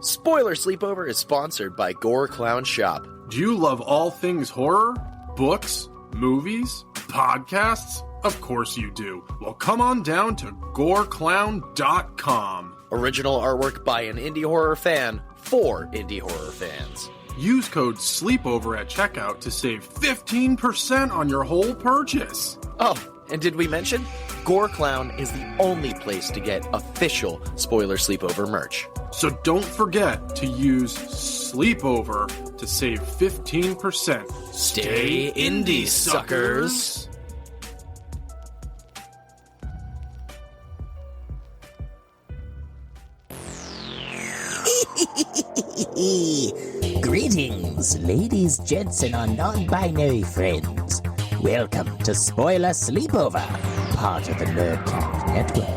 Spoiler Sleepover is sponsored by Gore Clown Shop. Do you love all things horror? Books? Movies? Podcasts? Of course you do. Well, come on down to goreclown.com. Original artwork by an indie horror fan for indie horror fans. Use code SLEEPOVER at checkout to save 15% on your whole purchase. Oh, and did we mention? Gore Clown is the only place to get official Spoiler Sleepover merch. So don't forget to use Sleepover to save 15%. Stay indie, suckers! Greetings, ladies, gents, and our non-binary friends. Welcome to Spoiler Sleepover, part of the Nerdcast Network.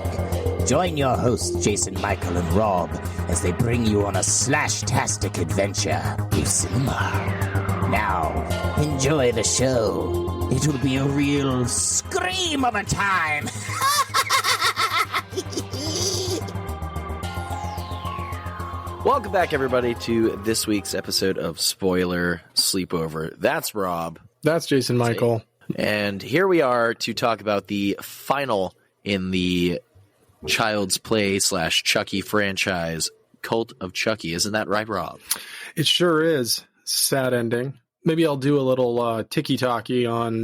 Join your hosts, Jason, Michael, and Rob, as they bring you on a slash-tastic adventure through cinema. Now, enjoy the show. It will be a real scream of a time. Welcome back, everybody, to this week's episode of Spoiler Sleepover. That's Rob. That's Jason Michael. And here we are to talk about the final in the Child's Play / Chucky franchise, Cult of Chucky. Isn't that right, Rob? It sure is. Sad ending. Maybe I'll do a little ticky-tacky on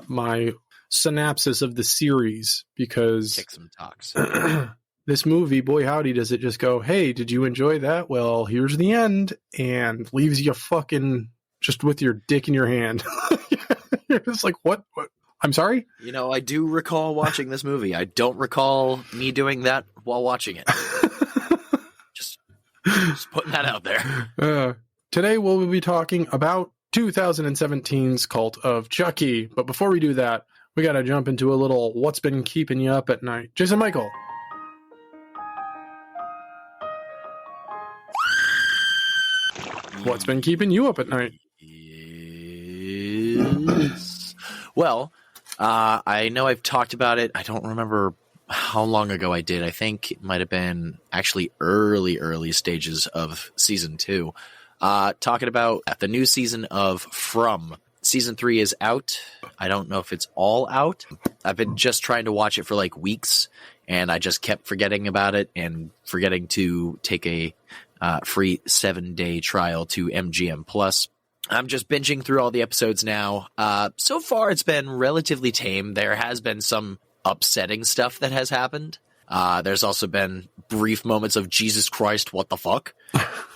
my synopsis of the series, because Kick some talks. This movie, boy howdy, does it just go, hey, did you enjoy that? Well, here's the end, and leaves you fucking just with your dick in your hand. You're just like, what? I'm sorry? You know, I do recall watching this movie. I don't recall me doing that while watching it. just putting that out there. Today we'll be talking about 2017's Cult of Chucky. But before we do that, we got to jump into a little what's been keeping you up at night. Jason Michael. What's been keeping you up at night? Well, I know I've talked about it. I don't remember how long ago I did. I think it might have been actually early stages of season 2. Talking about the new season of From. Season 3 is out. I don't know if it's all out. I've been just trying to watch it for like weeks, and I just kept forgetting about it and forgetting to take a free 7-day trial to MGM Plus. I'm just binging through all the episodes now. So far, it's been relatively tame. There has been some upsetting stuff that has happened. There's also been brief moments of Jesus Christ, what the fuck?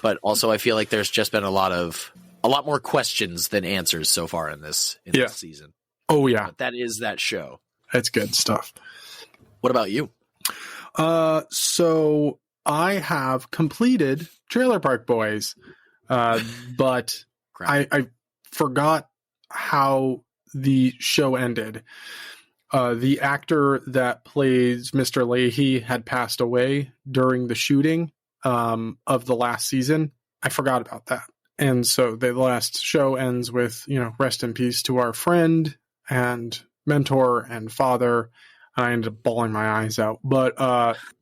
But also, I feel like there's just been a lot more questions than answers so far in this season. Oh yeah, but that is that show. That's good stuff. What about you? So I have completed Trailer Park Boys, but I forgot how the show ended. The actor that plays Mr. Leahy had passed away during the shooting of the last season. I forgot about that. And so the last show ends with, rest in peace to our friend and mentor and father. I ended up bawling my eyes out. But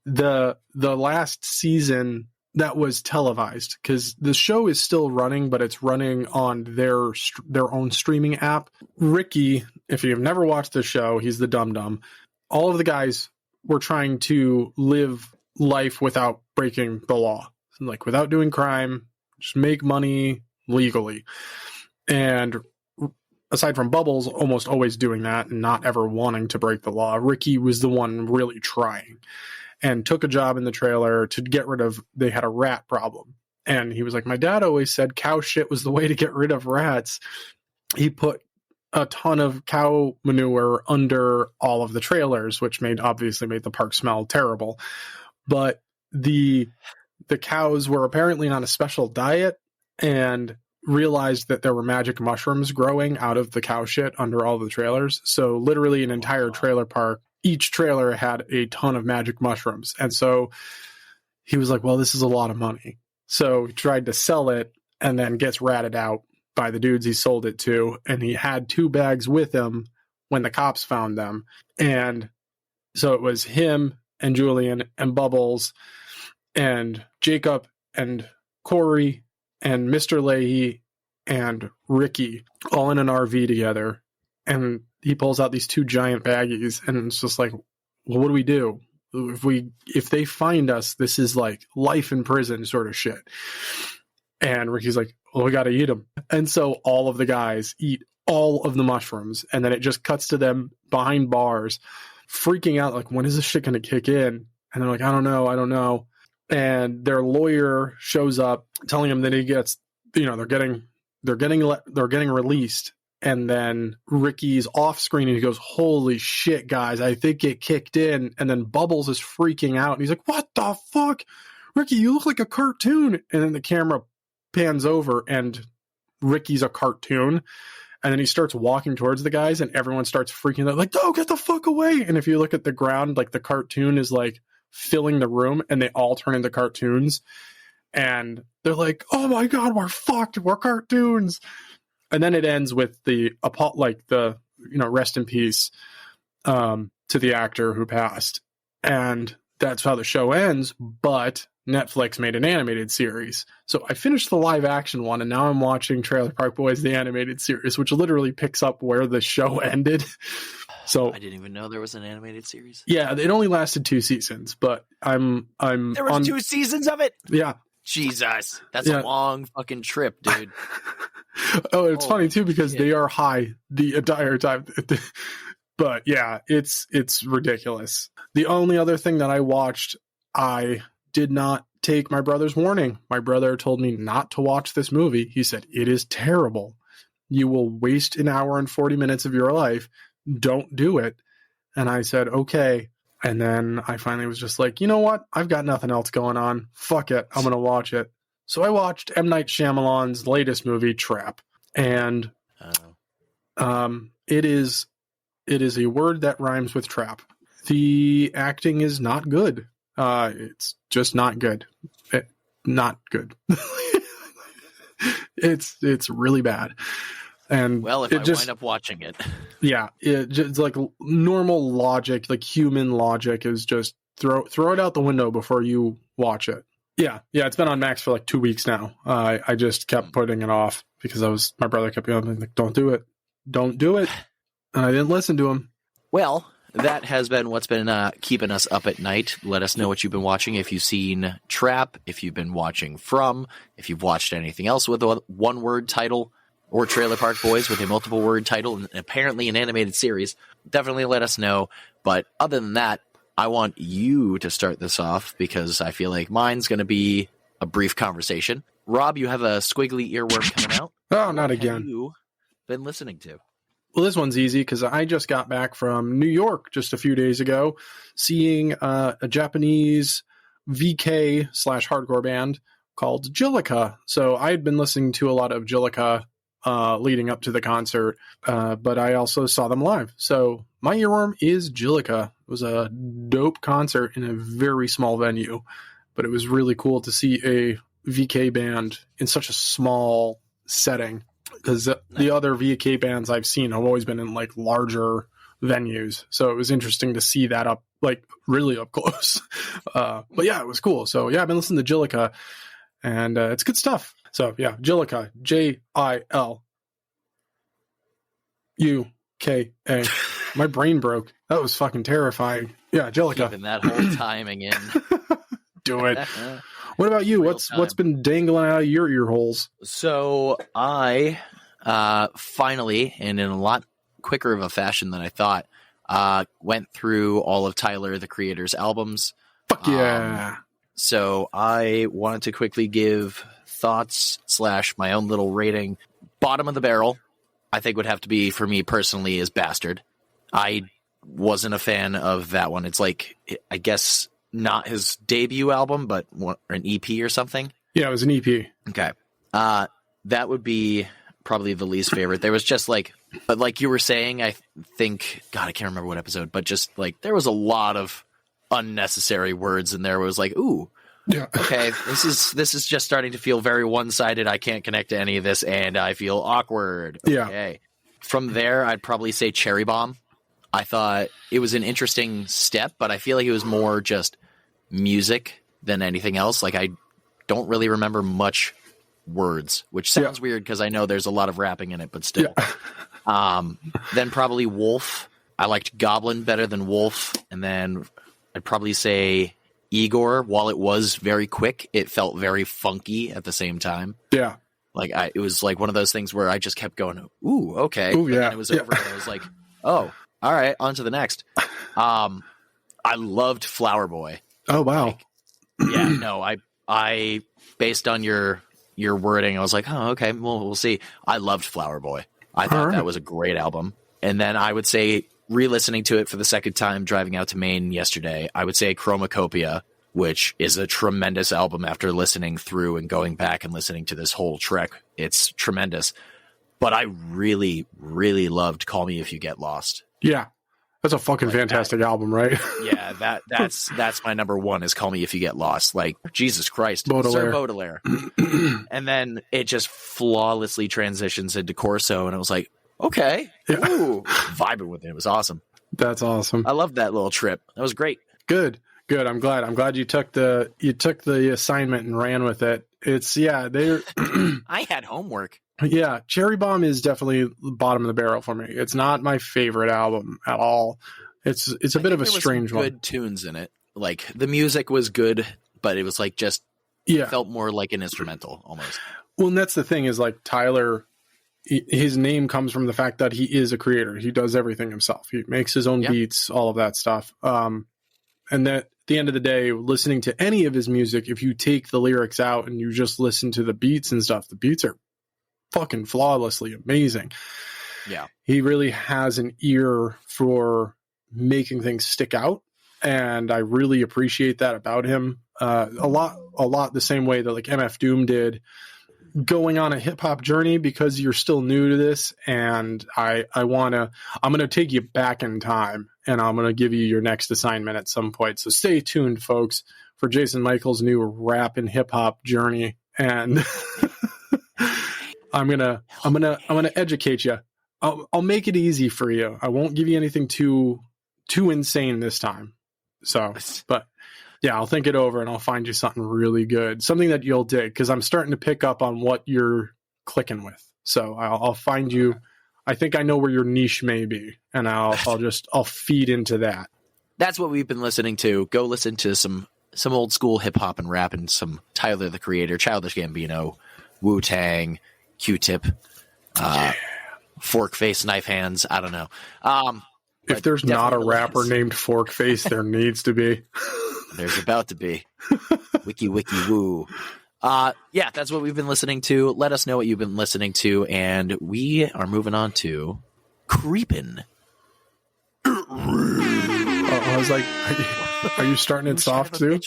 the last season that was televised, because the show is still running, but it's running on their own streaming app. Ricky, if you've never watched the show, he's the dum-dum. All of the guys were trying to live life without breaking the law, like without doing crime, just make money legally. And aside from Bubbles almost always doing that and not ever wanting to break the law, Ricky was the one really trying and took a job in the trailer to get rid of, they had a rat problem. And he was like, my dad always said cow shit was the way to get rid of rats. He put a ton of cow manure under all of the trailers, which obviously made the park smell terrible. But the cows were apparently on a special diet and realized that there were magic mushrooms growing out of the cow shit under all the trailers. So literally an entire trailer park, each trailer had a ton of magic mushrooms. And so he was like, well, this is a lot of money. So he tried to sell it and then gets ratted out by the dudes he sold it to. And he had 2 bags with him when the cops found them. And so it was him and Julian and Bubbles and Jacob and Corey and Mr. Leahy and Ricky all in an RV together. And he pulls out these 2 giant baggies, and it's just like, well, what do we do? If they find us, this is like life in prison sort of shit. And Ricky's like, well, we got to eat them. And so all of the guys eat all of the mushrooms, and then it just cuts to them behind bars, freaking out, like, when is this shit going to kick in? And they're like, I don't know. And their lawyer shows up telling him that he gets, they're getting released. And then Ricky's off screen and he goes, holy shit, guys, I think it kicked in. And then Bubbles is freaking out. And he's like, what the fuck? Ricky, you look like a cartoon. And then the camera pans over and Ricky's a cartoon. And then he starts walking towards the guys and everyone starts freaking out, like, oh, get the fuck away. And if you look at the ground, like the cartoon is like filling the room and they all turn into cartoons. And they're like, oh my God, we're fucked. We're cartoons. And then it ends with the rest in peace to the actor who passed. And that's how the show ends. But Netflix made an animated series. So I finished the live action one, and now I'm watching Trailer Park Boys, the animated series, which literally picks up where the show ended. So I didn't even know there was an animated series. Yeah, it only lasted 2 seasons, but there was 2 seasons of it? Yeah. Jesus. That's a long fucking trip, dude. Oh, it's funny too because they are high the entire time. But yeah, it's ridiculous. The only other thing that I watched, I did not take my brother's warning. My brother told me not to watch this movie. He said, it is terrible. You will waste an hour and 40 minutes of your life. Don't do it. And I said, okay. And then I finally was just like, you know what? I've got nothing else going on. Fuck it. I'm going to watch it. So I watched M. Night Shyamalan's latest movie, Trap. And it is a word that rhymes with trap. The acting is not good. It's just not good. Not good. It's really bad. And well, if I wind up watching it. Yeah, it's like normal logic, like human logic is just throw it out the window before you watch it. Yeah, it's been on Max for like 2 weeks now. I just kept putting it off because my brother kept going like, don't do it. And I didn't listen to him. Well, that has been what's been keeping us up at night. Let us know what you've been watching. If you've seen Trap, if you've been watching From, if you've watched anything else with a one-word title, or Trailer Park Boys with a multiple-word title and apparently an animated series, definitely let us know. But other than that, I want you to start this off because I feel like mine's going to be a brief conversation. Rob, you have a squiggly earworm coming out. Oh, not again. What have you been listening to? Well, this one's easy because I just got back from New York just a few days ago, seeing a Japanese VK/hardcore band called Jillica. So I had been listening to a lot of Jillica leading up to the concert, but I also saw them live. So my earworm is Jillica. It was a dope concert in a very small venue, but it was really cool to see a VK band in such a small setting because the other VK bands I've seen have always been in like larger venues. So it was interesting to see that really up close. But yeah, it was cool. So yeah, I've been listening to Jillica and it's good stuff. So yeah, Jillica, Jilluka. My brain broke. That was fucking terrifying. Yeah, Jillica. Keeping that whole timing in. Do it. What about you? What's been dangling out of your ear holes? So I finally, and in a lot quicker of a fashion than I thought, went through all of Tyler, the Creator's albums. Fuck yeah. So I wanted to quickly give thoughts / my own little rating. Bottom of the barrel, I think would have to be, for me personally, is Bastard. I wasn't a fan of that one. It's like, I guess, not his debut album, but an EP or something. Yeah, it was an EP. Okay. That would be probably the least favorite. There was just but like you were saying, I think, God, I can't remember what episode, but just like, there was a lot of unnecessary words in there. It was like, ooh, yeah. Okay, this is just starting to feel very one-sided. I can't connect to any of this, and I feel awkward. Okay. Yeah. From there, I'd probably say Cherry Bomb. I thought it was an interesting step, but I feel like it was more just music than anything else. Like, I don't really remember much words, which sounds weird because I know there's a lot of rapping in it, but still. Then probably Wolf. I liked Goblin better than Wolf. And then I'd probably say Igor. While it was very quick, it felt very funky at the same time. Yeah. Like it was like one of those things where I just kept going, ooh, okay. Ooh, yeah. And it was over and I was like, oh, all right, on to the next. I loved Flower Boy. Oh, wow. Like, yeah, no, I based on your wording, I was like, oh, okay, well, we'll see. I loved Flower Boy. I thought that was a great album. And then I would say, re-listening to it for the second time, driving out to Maine yesterday, I would say Chromacopia, which is a tremendous album after listening through and going back and listening to this whole trek. It's tremendous. But I really, really loved Call Me If You Get Lost. Yeah. That's a fucking fantastic album, right? Yeah, that's my number one is Call Me If You Get Lost. Like, Jesus Christ. Baudelaire. Sir Baudelaire. And then it just flawlessly transitions into Corso, and I was like, okay. Yeah. Ooh, vibing with it. It was awesome. That's awesome. I loved that little trip. That was great. Good. I'm glad you took the assignment and ran with it. It's they're I had homework. Yeah, Cherry Bomb is definitely the bottom of the barrel for me. It's not my favorite album at all. It's a bit of a strange one. Good tunes in it. Like the music was good, but it was like just felt more like an instrumental almost. Well, and that's the thing is like Tyler, his name comes from the fact that he is a creator. He does everything himself. He makes his own beats, all of that stuff. And that at the end of the day, listening to any of his music, if you take the lyrics out and you just listen to the beats and stuff, the beats are fucking flawlessly amazing. Yeah. He really has an ear for making things stick out. And I really appreciate that about him. A lot the same way that like MF Doom did, going on a hip hop journey because you're still new to this. And I'm going to take you back in time and I'm going to give you your next assignment at some point. So stay tuned, folks, for Jason Michael's new rap and hip hop journey. And I'm gonna educate you. I'll make it easy for you. I won't give you anything too insane this time. So, but yeah, I'll think it over and I'll find you something really good, something that you'll dig, because I'm starting to pick up on what you're clicking with. So I'll find you. I think I know where your niche may be, and I'll feed into that. That's what we've been listening to. Go listen to some old school hip hop and rap and some Tyler the Creator, Childish Gambino, Wu-Tang, Q-Tip, Fork Face, Knife Hands. I don't know. If there's not a rapper named Fork Face, there needs to be. There's about to be. Wiki woo. Yeah, that's what we've been listening to. Let us know what you've been listening to, and we are moving on to Creepin'. I was like, are you starting it soft too?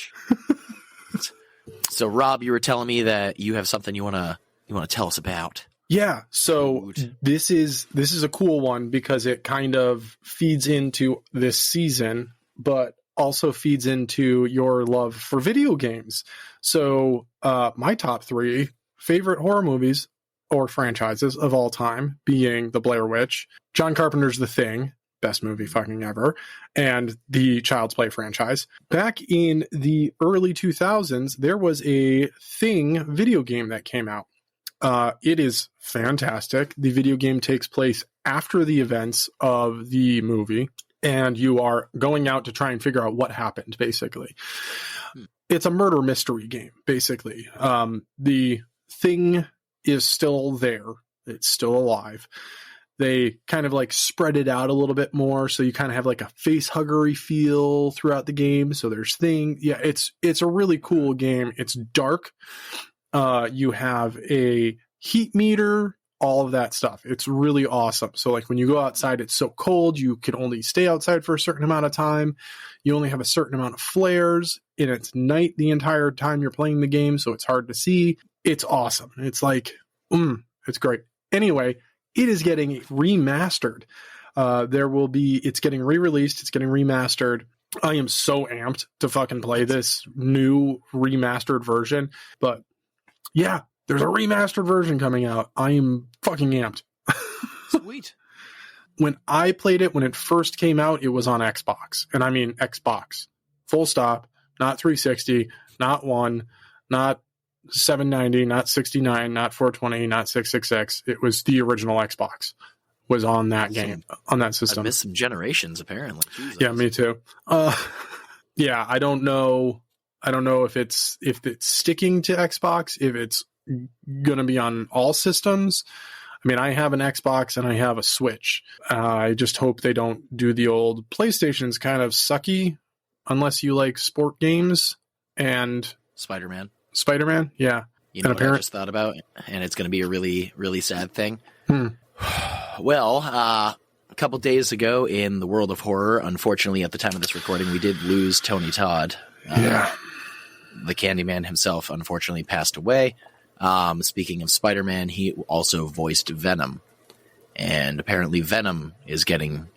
So, Rob, you were telling me that you have something you want to tell us about. Yeah, so this is a cool one because it kind of feeds into this season, but also feeds into your love for video games. So my top 3 favorite horror movies or franchises of all time being The Blair Witch, John Carpenter's The Thing, best movie fucking ever, and the Child's Play franchise. Back in the early 2000s, there was a Thing video game that came out. It is fantastic. The video game takes place after the events of the movie, and you are going out to try and figure out what happened, basically. It's a murder mystery game, basically. The Thing is still there. It's still alive. They kind of like spread it out a little bit more, so you kind of have like a face huggery feel throughout the game. So there's Thing. Yeah, it's a really cool game. It's dark. You have a heat meter, all of that stuff. It's really awesome. So like when you go outside, it's so cold, you can only stay outside for a certain amount of time. You only have a certain amount of flares, and it's night the entire time you're playing the game, so it's hard to see. It's awesome. It's like, it's great. Anyway, it is getting remastered. It's getting re-released. It's getting remastered. I am so amped to fucking play this new remastered version, but yeah, there's a remastered version coming out. I am fucking amped. Sweet. When I played it, when it first came out, it was on Xbox. And I mean Xbox. Full stop. Not 360. Not One. Not 790, not 69, not 420, not 666. It was the original Xbox was on that game, on that system. I missed some generations, apparently. Jesus. Yeah, me too. Yeah, I don't know if it's sticking to Xbox, if it's going to be on all systems. I mean, I have an Xbox and I have a Switch. I just hope they don't do the old PlayStation's kind of sucky unless you like sport games and Spider-Man. Yeah. You know what I just thought about? And it's going to be a really, really sad thing. Well, a couple days ago in the world of horror, unfortunately, at the time of this recording, we did lose Tony Todd. Yeah. The Candyman himself, unfortunately, passed away. Speaking of Spider-Man, he also voiced Venom. And apparently Venom is getting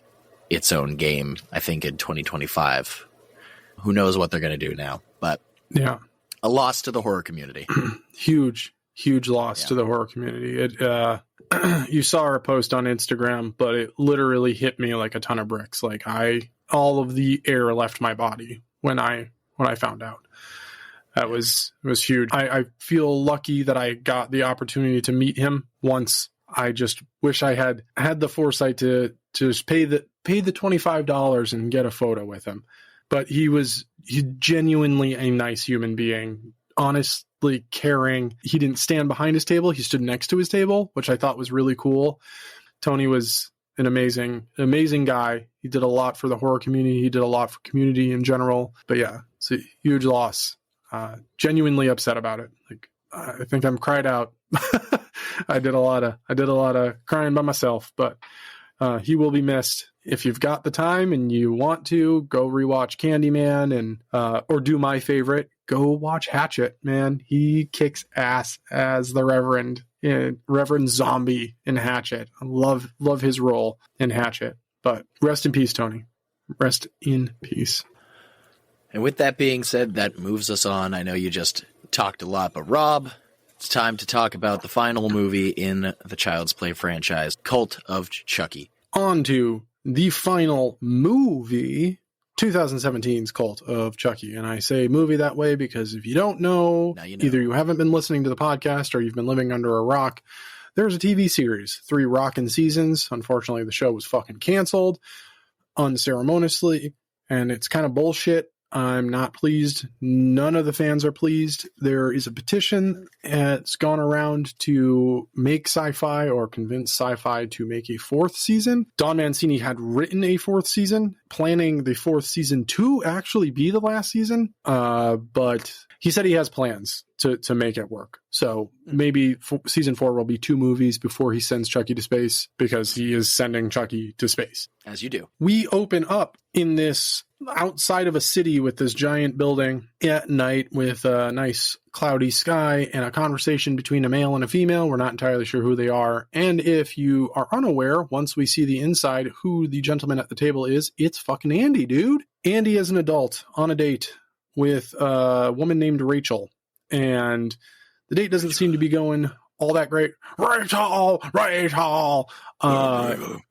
its own game, I think, in 2025. Who knows what they're going to do now. But yeah, a loss to the horror community. Huge loss to the horror community. It you saw our post on Instagram, but it literally hit me like a ton of bricks. Like all of the air left my body when I found out. That was huge. I feel lucky that I got the opportunity to meet him once. I just wish I had the foresight to just pay the $25 and get a photo with him. But he's genuinely a nice human being, honestly caring. He didn't stand behind his table. He stood next to his table, which I thought was really cool. Tony was an amazing guy. He did a lot for the horror community. He did a lot for community in general. But yeah, it's a huge loss. Genuinely upset about it. Like, I think I'm cried out. I did a lot of crying by myself, but he will be missed. If you've got the time and you want to, go rewatch Candyman and or do my favorite, go watch Hatchet. Man, he kicks ass as the Reverend Zombie in Hatchet. I love his role in Hatchet. But rest in peace, Tony. Rest in peace. And with that being said, that moves us on. I know you just talked a lot, but Rob, it's time to talk about the final movie in the Child's Play franchise, Cult of Chucky. On to the final movie, 2017's Cult of Chucky. And I say movie that way because if you don't know, either you haven't been listening to the podcast or you've been living under a rock. There's a TV series, 3 rockin' seasons. Unfortunately, the show was fucking canceled unceremoniously, and it's kind of bullshit. I'm not pleased. None of the fans are pleased. There is a petition that's gone around to make Sci-Fi or convince Sci-Fi to make a 4th season. Don Mancini had written a 4th season, planning the 4th season to actually be the last season. But he said he has plans to make it work. So maybe season 4 will be 2 movies before he sends Chucky to space, because he is sending Chucky to space. As you do. We open up in this outside of a city with this giant building at night with a nice cloudy sky and a conversation between a male and a female. We're not entirely sure who they are. And if you are unaware, once we see the inside, who the gentleman at the table is, it's fucking Andy, dude. Andy is an adult on a date with a woman named Rachel. And the date doesn't seem to be going all that great. Rachel! I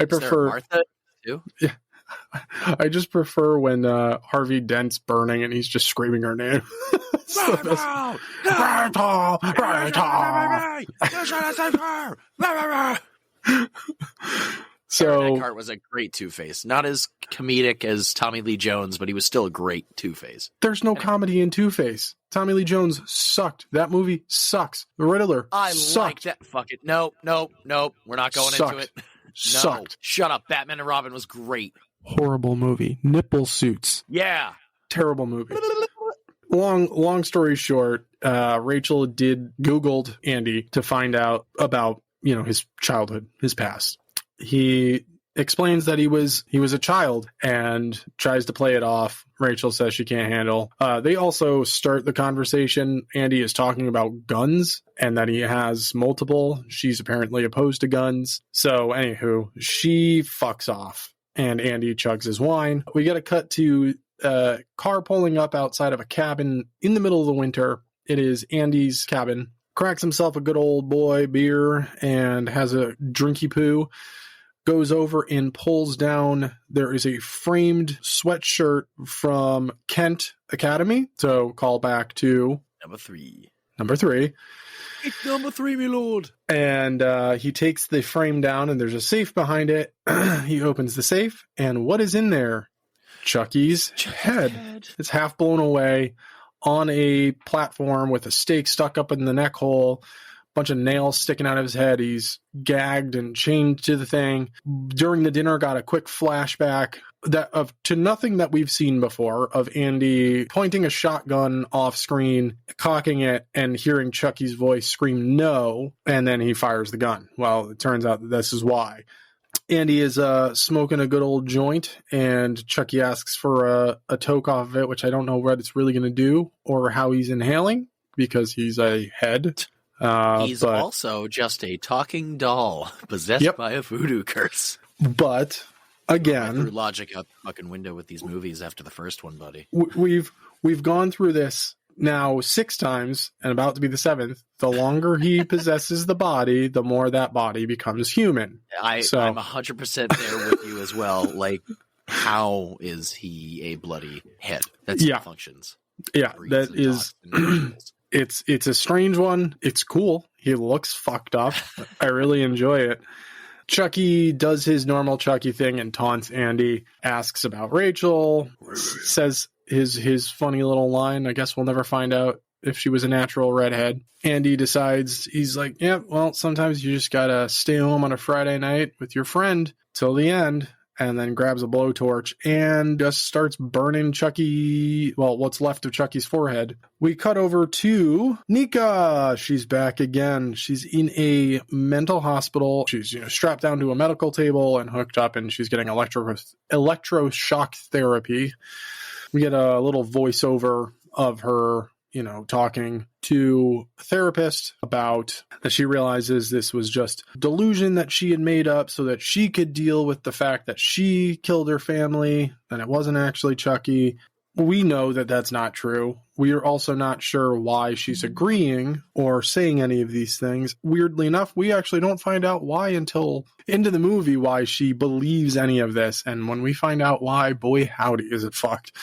prefer Martha too? Yeah. I just prefer when Harvey Dent's burning and he's just screaming her name. Rachel! So Aaron Eckhart was a great Two-Face. Not as comedic as Tommy Lee Jones, but he was still a great Two-Face. There's no comedy in Two-Face. Tommy Lee Jones sucked. That movie sucks. The Riddler sucked. Like that. Fuck it. No. We're not going into it. No. Sucked. Shut up. Batman and Robin was great. Horrible movie. Nipple suits. Yeah. Terrible movie. Long story short, Rachel Googled Andy to find out about, his childhood, his past. He explains that he was a child and tries to play it off. Rachel says she can't handle. They also start the conversation. Andy is talking about guns and that he has multiple. She's apparently opposed to guns. So anywho, she fucks off and Andy chugs his wine. We get a cut to a car pulling up outside of a cabin in the middle of the winter. It is Andy's cabin. Cracks himself a good old boy beer and has a drinky poo. Goes over and pulls down. There is a framed sweatshirt from Kent Academy. So call back to Number 3. Number 3. It's number 3, my lord. And he takes the frame down, and there's a safe behind it. He opens the safe, and what is in there? Chucky's head. It's half blown away on a platform with a stake stuck up in the neck hole, bunch of nails sticking out of his head. He's gagged and chained to the thing. During the dinner, got a quick flashback to nothing that we've seen before, of Andy pointing a shotgun off screen, cocking it, and hearing Chucky's voice scream no, and then he fires the gun. Well, it turns out that this is why. Andy is smoking a good old joint, and Chucky asks for a toke off of it, which I don't know what it's really going to do or how he's inhaling, because he's a head. He's also just a talking doll possessed by a voodoo curse. But again, threw logic out the fucking window with these movies after the first one, buddy. We've gone through this now 6 times, and about to be the 7th. The longer he possesses the body, the more that body becomes human. I'm 100% there with you as well. Like, how is he a bloody head? That's how it functions. Yeah, that is. It's a strange one. It's cool. He looks fucked up. I really enjoy it. Chucky does his normal Chucky thing and taunts Andy, asks about Rachel, says his funny little line, I guess we'll never find out if she was a natural redhead. Andy decides, he's like, yeah, well, sometimes you just gotta stay home on a Friday night with your friend till the end, and then grabs a blowtorch and just starts burning Chucky, well, what's left of Chucky's forehead. We cut over to Nika. She's back again. She's in a mental hospital. She's strapped down to a medical table and hooked up, and she's getting electroshock therapy. We get a little voiceover of her, talking to a therapist about that she realizes this was just delusion that she had made up so that she could deal with the fact that she killed her family, and it wasn't actually Chucky. We know that that's not true. We are also not sure why she's agreeing or saying any of these things. Weirdly enough, we actually don't find out why until into the movie why she believes any of this. And when we find out why, boy, howdy, is it fucked.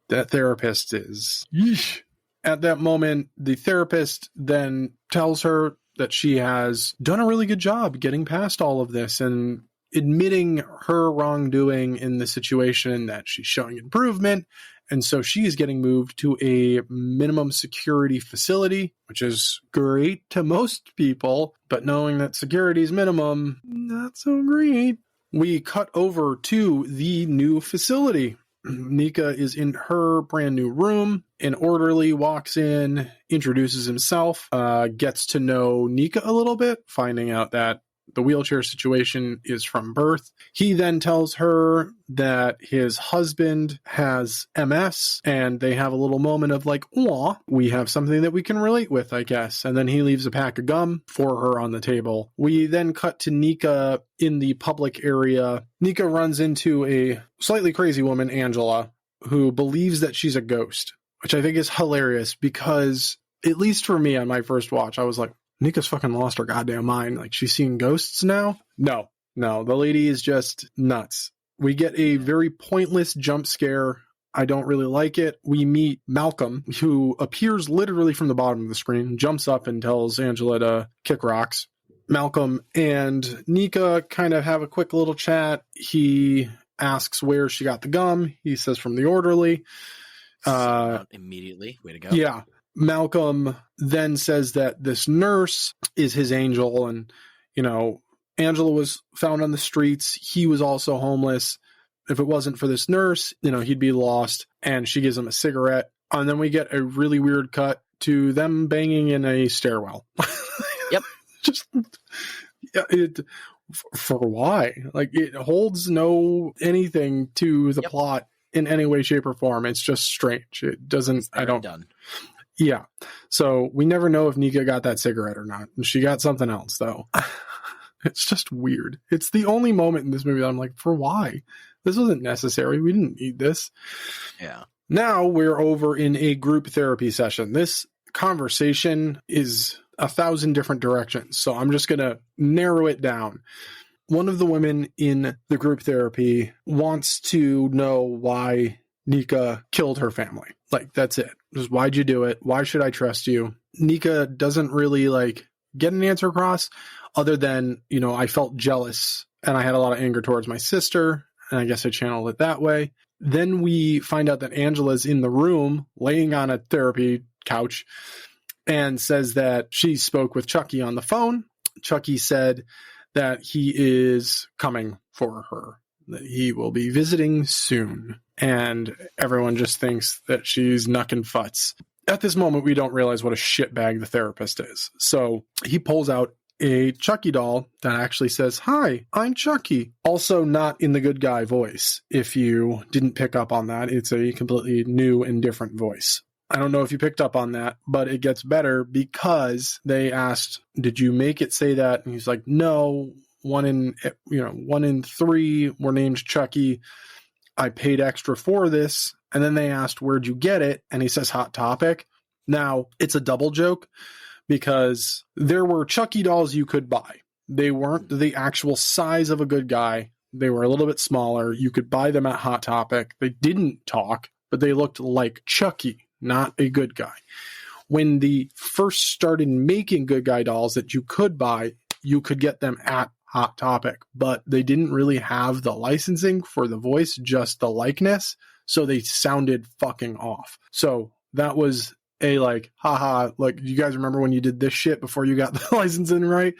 That therapist is... Yeesh. At that moment, the therapist then tells her that she has done a really good job getting past all of this and admitting her wrongdoing in the situation, that she's showing improvement. And so she is getting moved to a minimum security facility, which is great to most people, but knowing that security is minimum, not so great. We cut over to the new facility. Nika is in her brand new room. An orderly walks in, introduces himself, gets to know Nika a little bit, finding out that the wheelchair situation is from birth. He then tells her that his husband has MS, and they have a little moment of like, aw, we have something that we can relate with, I guess. And then he leaves a pack of gum for her on the table. We then cut to Nika in the public area. Nika runs into a slightly crazy woman, Angela, who believes that she's a ghost, which I think is hilarious because, at least for me on my first watch, I was like, Nika's fucking lost her goddamn mind. Like, she's seeing ghosts now? No, the lady is just nuts. We get a very pointless jump scare. I don't really like it. We meet Malcolm, who appears literally from the bottom of the screen, jumps up and tells Angela to kick rocks. Malcolm and Nika kind of have a quick little chat. He asks where she got the gum. He says from the orderly. Immediately. Way to go. Yeah. Malcolm then says that this nurse is his angel, and, Angela was found on the streets. He was also homeless. If it wasn't for this nurse, he'd be lost. And she gives him a cigarette. And then we get a really weird cut to them banging in a stairwell. Yep. For why? Like, it holds no anything to the plot in any way, shape, or form. It's just strange. It doesn't, done. Yeah. So we never know if Nika got that cigarette or not. She got something else, though. It's just weird. It's the only moment in this movie that I'm like, for why? This wasn't necessary. We didn't need this. Yeah. Now we're over in a group therapy session. This conversation is 1,000 different directions. So I'm just going to narrow it down. One of the women in the group therapy wants to know why Nika killed her family. Like, that's it. Just why'd you do it? Why should I trust you? Nika doesn't really like get an answer across other than, I felt jealous and I had a lot of anger towards my sister. And I guess I channeled it that way. Then we find out that Angela's in the room laying on a therapy couch and says that she spoke with Chucky on the phone. Chucky said that he is coming for her, that he will be visiting soon. And everyone just thinks that she's knucking futs. At this moment, we don't realize what a shitbag the therapist is. So he pulls out a Chucky doll that actually says, "Hi, I'm Chucky." Also not in the good guy voice. If you didn't pick up on that, it's a completely new and different voice. I don't know if you picked up on that, but it gets better because they asked, "Did you make it say that?" And he's like, "No, one in 3 were named Chucky. I paid extra for this." And then they asked, "Where'd you get it?" And he says, "Hot Topic." Now, it's a double joke because there were Chucky dolls you could buy. They weren't the actual size of a good guy. They were a little bit smaller. You could buy them at Hot Topic. They didn't talk, but they looked like Chucky, not a good guy. When they first started making good guy dolls that you could buy, you could get them at Hot Topic, but they didn't really have the licensing for the voice, just the likeness. So they sounded fucking off. So that was a like, haha, like, you guys remember when you did this shit before you got the licensing right?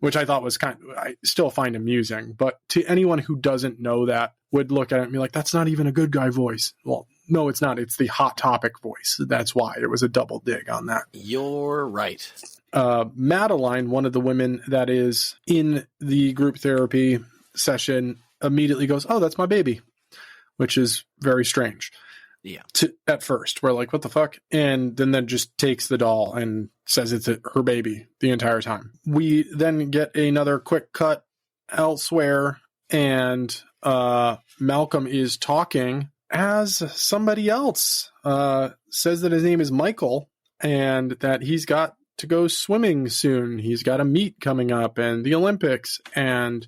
Which I thought was I still find amusing. But to anyone who doesn't know that would look at it and be like, that's not even a good guy voice. Well, no, it's not. It's the Hot Topic voice. That's why it was a double dig on that. You're right. Madeline, one of the women that is in the group therapy session, immediately goes, "Oh, that's my baby," which is very strange. Yeah. At first, we're like, what the fuck? And then just takes the doll and says it's her baby the entire time. We then get another quick cut elsewhere, and Malcolm is talking as somebody else says that his name is Michael and that he's got to go swimming soon. He's got a meet coming up and the Olympics. And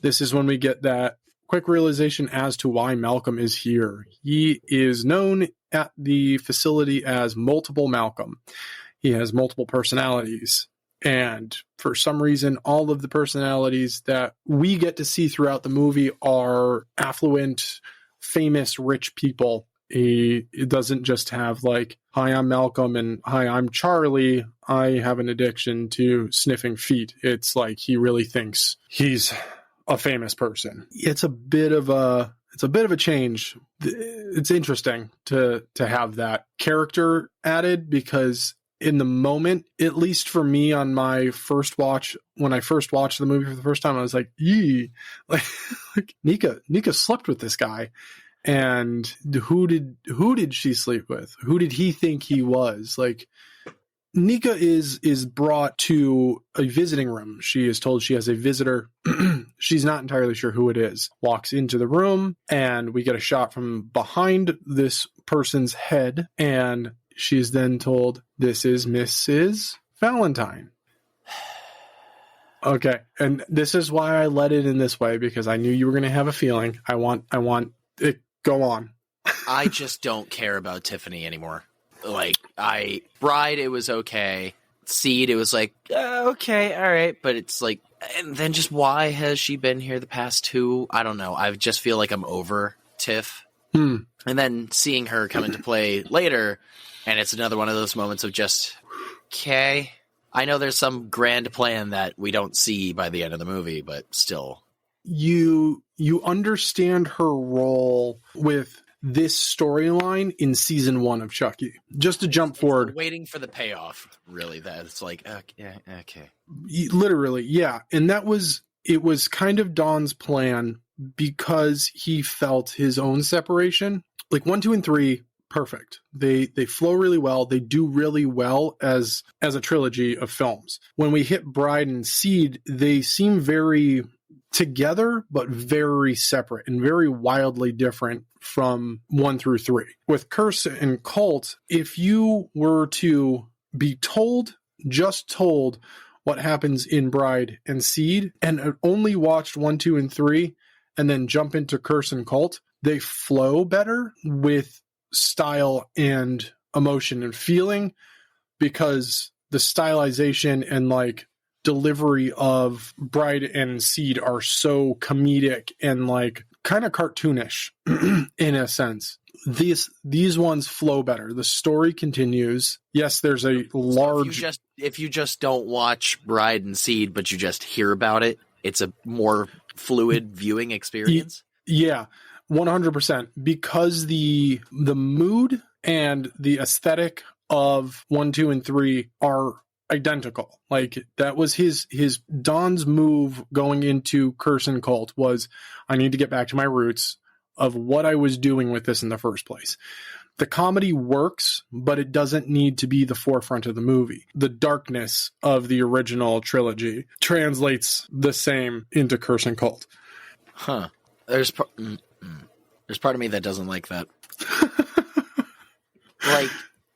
this is when we get that quick realization as to why Malcolm is here. He is known at the facility as Multiple Malcolm. He has multiple personalities. And for some reason, all of the personalities that we get to see throughout the movie are affluent, famous, rich people. It doesn't just have like, "Hi, I'm Malcolm," and "Hi, I'm Charlie. I have an addiction to sniffing feet." It's like he really thinks he's a famous person. It's a bit of a change. It's interesting to have that character added because in the moment, at least for me on my first watch, when I first watched the movie for the first time, I was like, "Yee," like Nika slept with this guy. And who did she sleep with? Who did he think he was? Like, Nika is brought to a visiting room. She is told she has a visitor. She's not entirely sure who it is. Walks into the room, and we get a shot from behind this person's head, and she's then told, "This is Mrs. Valentine." Okay, and this is why I let it in this way, because I knew you were going to have a feeling. I want it. Go on. I just don't care about Tiffany anymore. Like, Bride, it was okay. Seed, it was like, okay, all right. But it's like, and then just why has she been here the past 2? I don't know. I just feel like I'm over Tiff. And then seeing her come into play later, and it's another one of those moments of just, okay. I know there's some grand plan that we don't see by the end of the movie, but still. You understand her role with this storyline in season 1 of Chucky. Just to jump forward. Waiting for the payoff, really. That it's like, okay. Literally, yeah. And it was kind of Don's plan because he felt his own separation. Like 1, 2, and 3, perfect. They flow really well. They do really well as a trilogy of films. When we hit Bride and Seed, they seem very together, but very separate and very wildly different from 1 through 3. With Curse and Cult, if you were to be just told what happens in Bride and Seed, and only watched 1, 2, and 3, and then jump into Curse and Cult, they flow better with style and emotion and feeling, because the stylization and like delivery of Bride and Seed are so comedic and like kind of cartoonish in a sense. These ones flow better. The story continues. Yes, there's a large. So if you just don't watch Bride and Seed, but you just hear about it, it's a more fluid viewing experience. Yeah, 100%. Because the mood and the aesthetic of 1, 2, and 3 are identical. Like that was his Don's move going into Curse and Cult was, I need to get back to my roots of what I was doing with this in the first place. The comedy works, but it doesn't need to be the forefront of the movie. The darkness of the original trilogy translates the same into Curse and Cult. Huh. There's part of me that doesn't like that. Like,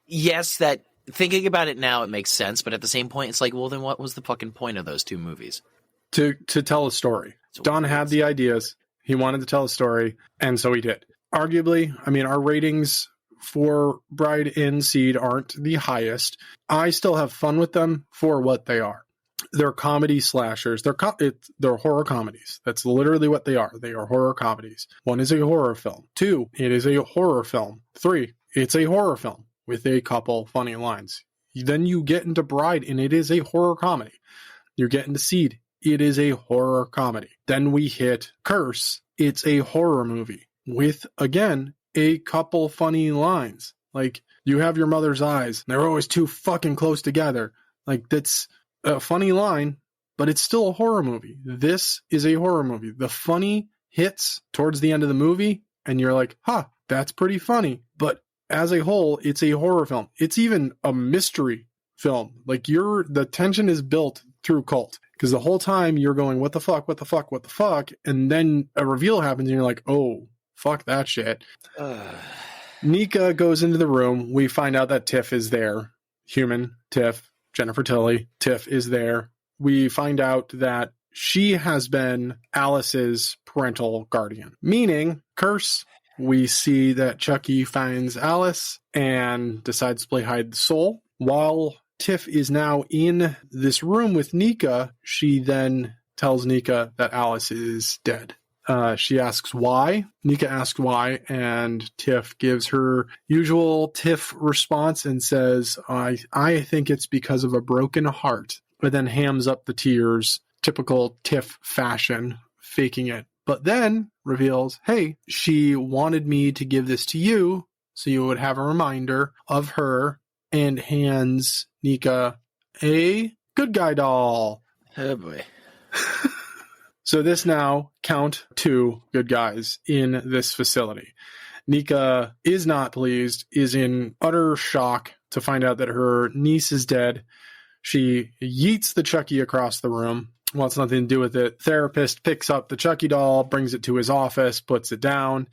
yes, that thinking about it now, it makes sense, but at the same point, it's like, well, then what was the fucking point of those two movies? To tell a story. Don had the ideas. He wanted to tell a story, and so he did. Arguably, I mean, our ratings for Bride and Seed aren't the highest. I still have fun with them for what they are. They're comedy slashers. They're horror comedies. That's literally what they are. They are horror comedies. 1 is a horror film. 2, it is a horror film. 3, it's a horror film with a couple funny lines. Then you get into Bride, and it is a horror comedy. You get into Seed. It is a horror comedy. Then we hit Curse. It's a horror movie with, again, a couple funny lines. Like, you have your mother's eyes. They're always too fucking close together. Like, that's a funny line, but it's still a horror movie. This is a horror movie. The funny hits towards the end of the movie, and you're like, huh, that's pretty funny. But as a whole, it's a horror film. It's even a mystery film. Like, the tension is built through Cult. Because the whole time you're going, what the fuck, what the fuck, what the fuck? And then a reveal happens and you're like, oh, fuck that shit. Nika goes into the room. We find out that Tiff is there. Human, Tiff, Jennifer Tilly. Tiff is there. We find out that she has been Alice's parental guardian. Meaning, Curse, we see that Chucky finds Alice and decides to play hide the soul. While Tiff is now in this room with Nika, she then tells Nika that Alice is dead. She asks why. Nika asks why, and Tiff gives her usual Tiff response and says, I think it's because of a broken heart, but then hams up the tears, typical Tiff fashion, faking it. But then reveals, hey, she wanted me to give this to you so you would have a reminder of her, and hands Nika a good guy doll. Oh boy. So this now count 2 good guys in this facility. Nika is not pleased, is in utter shock to find out that her niece is dead. She yeets the Chucky across the room. Wants nothing to do with it. Therapist picks up the Chucky doll, brings it to his office, puts it down,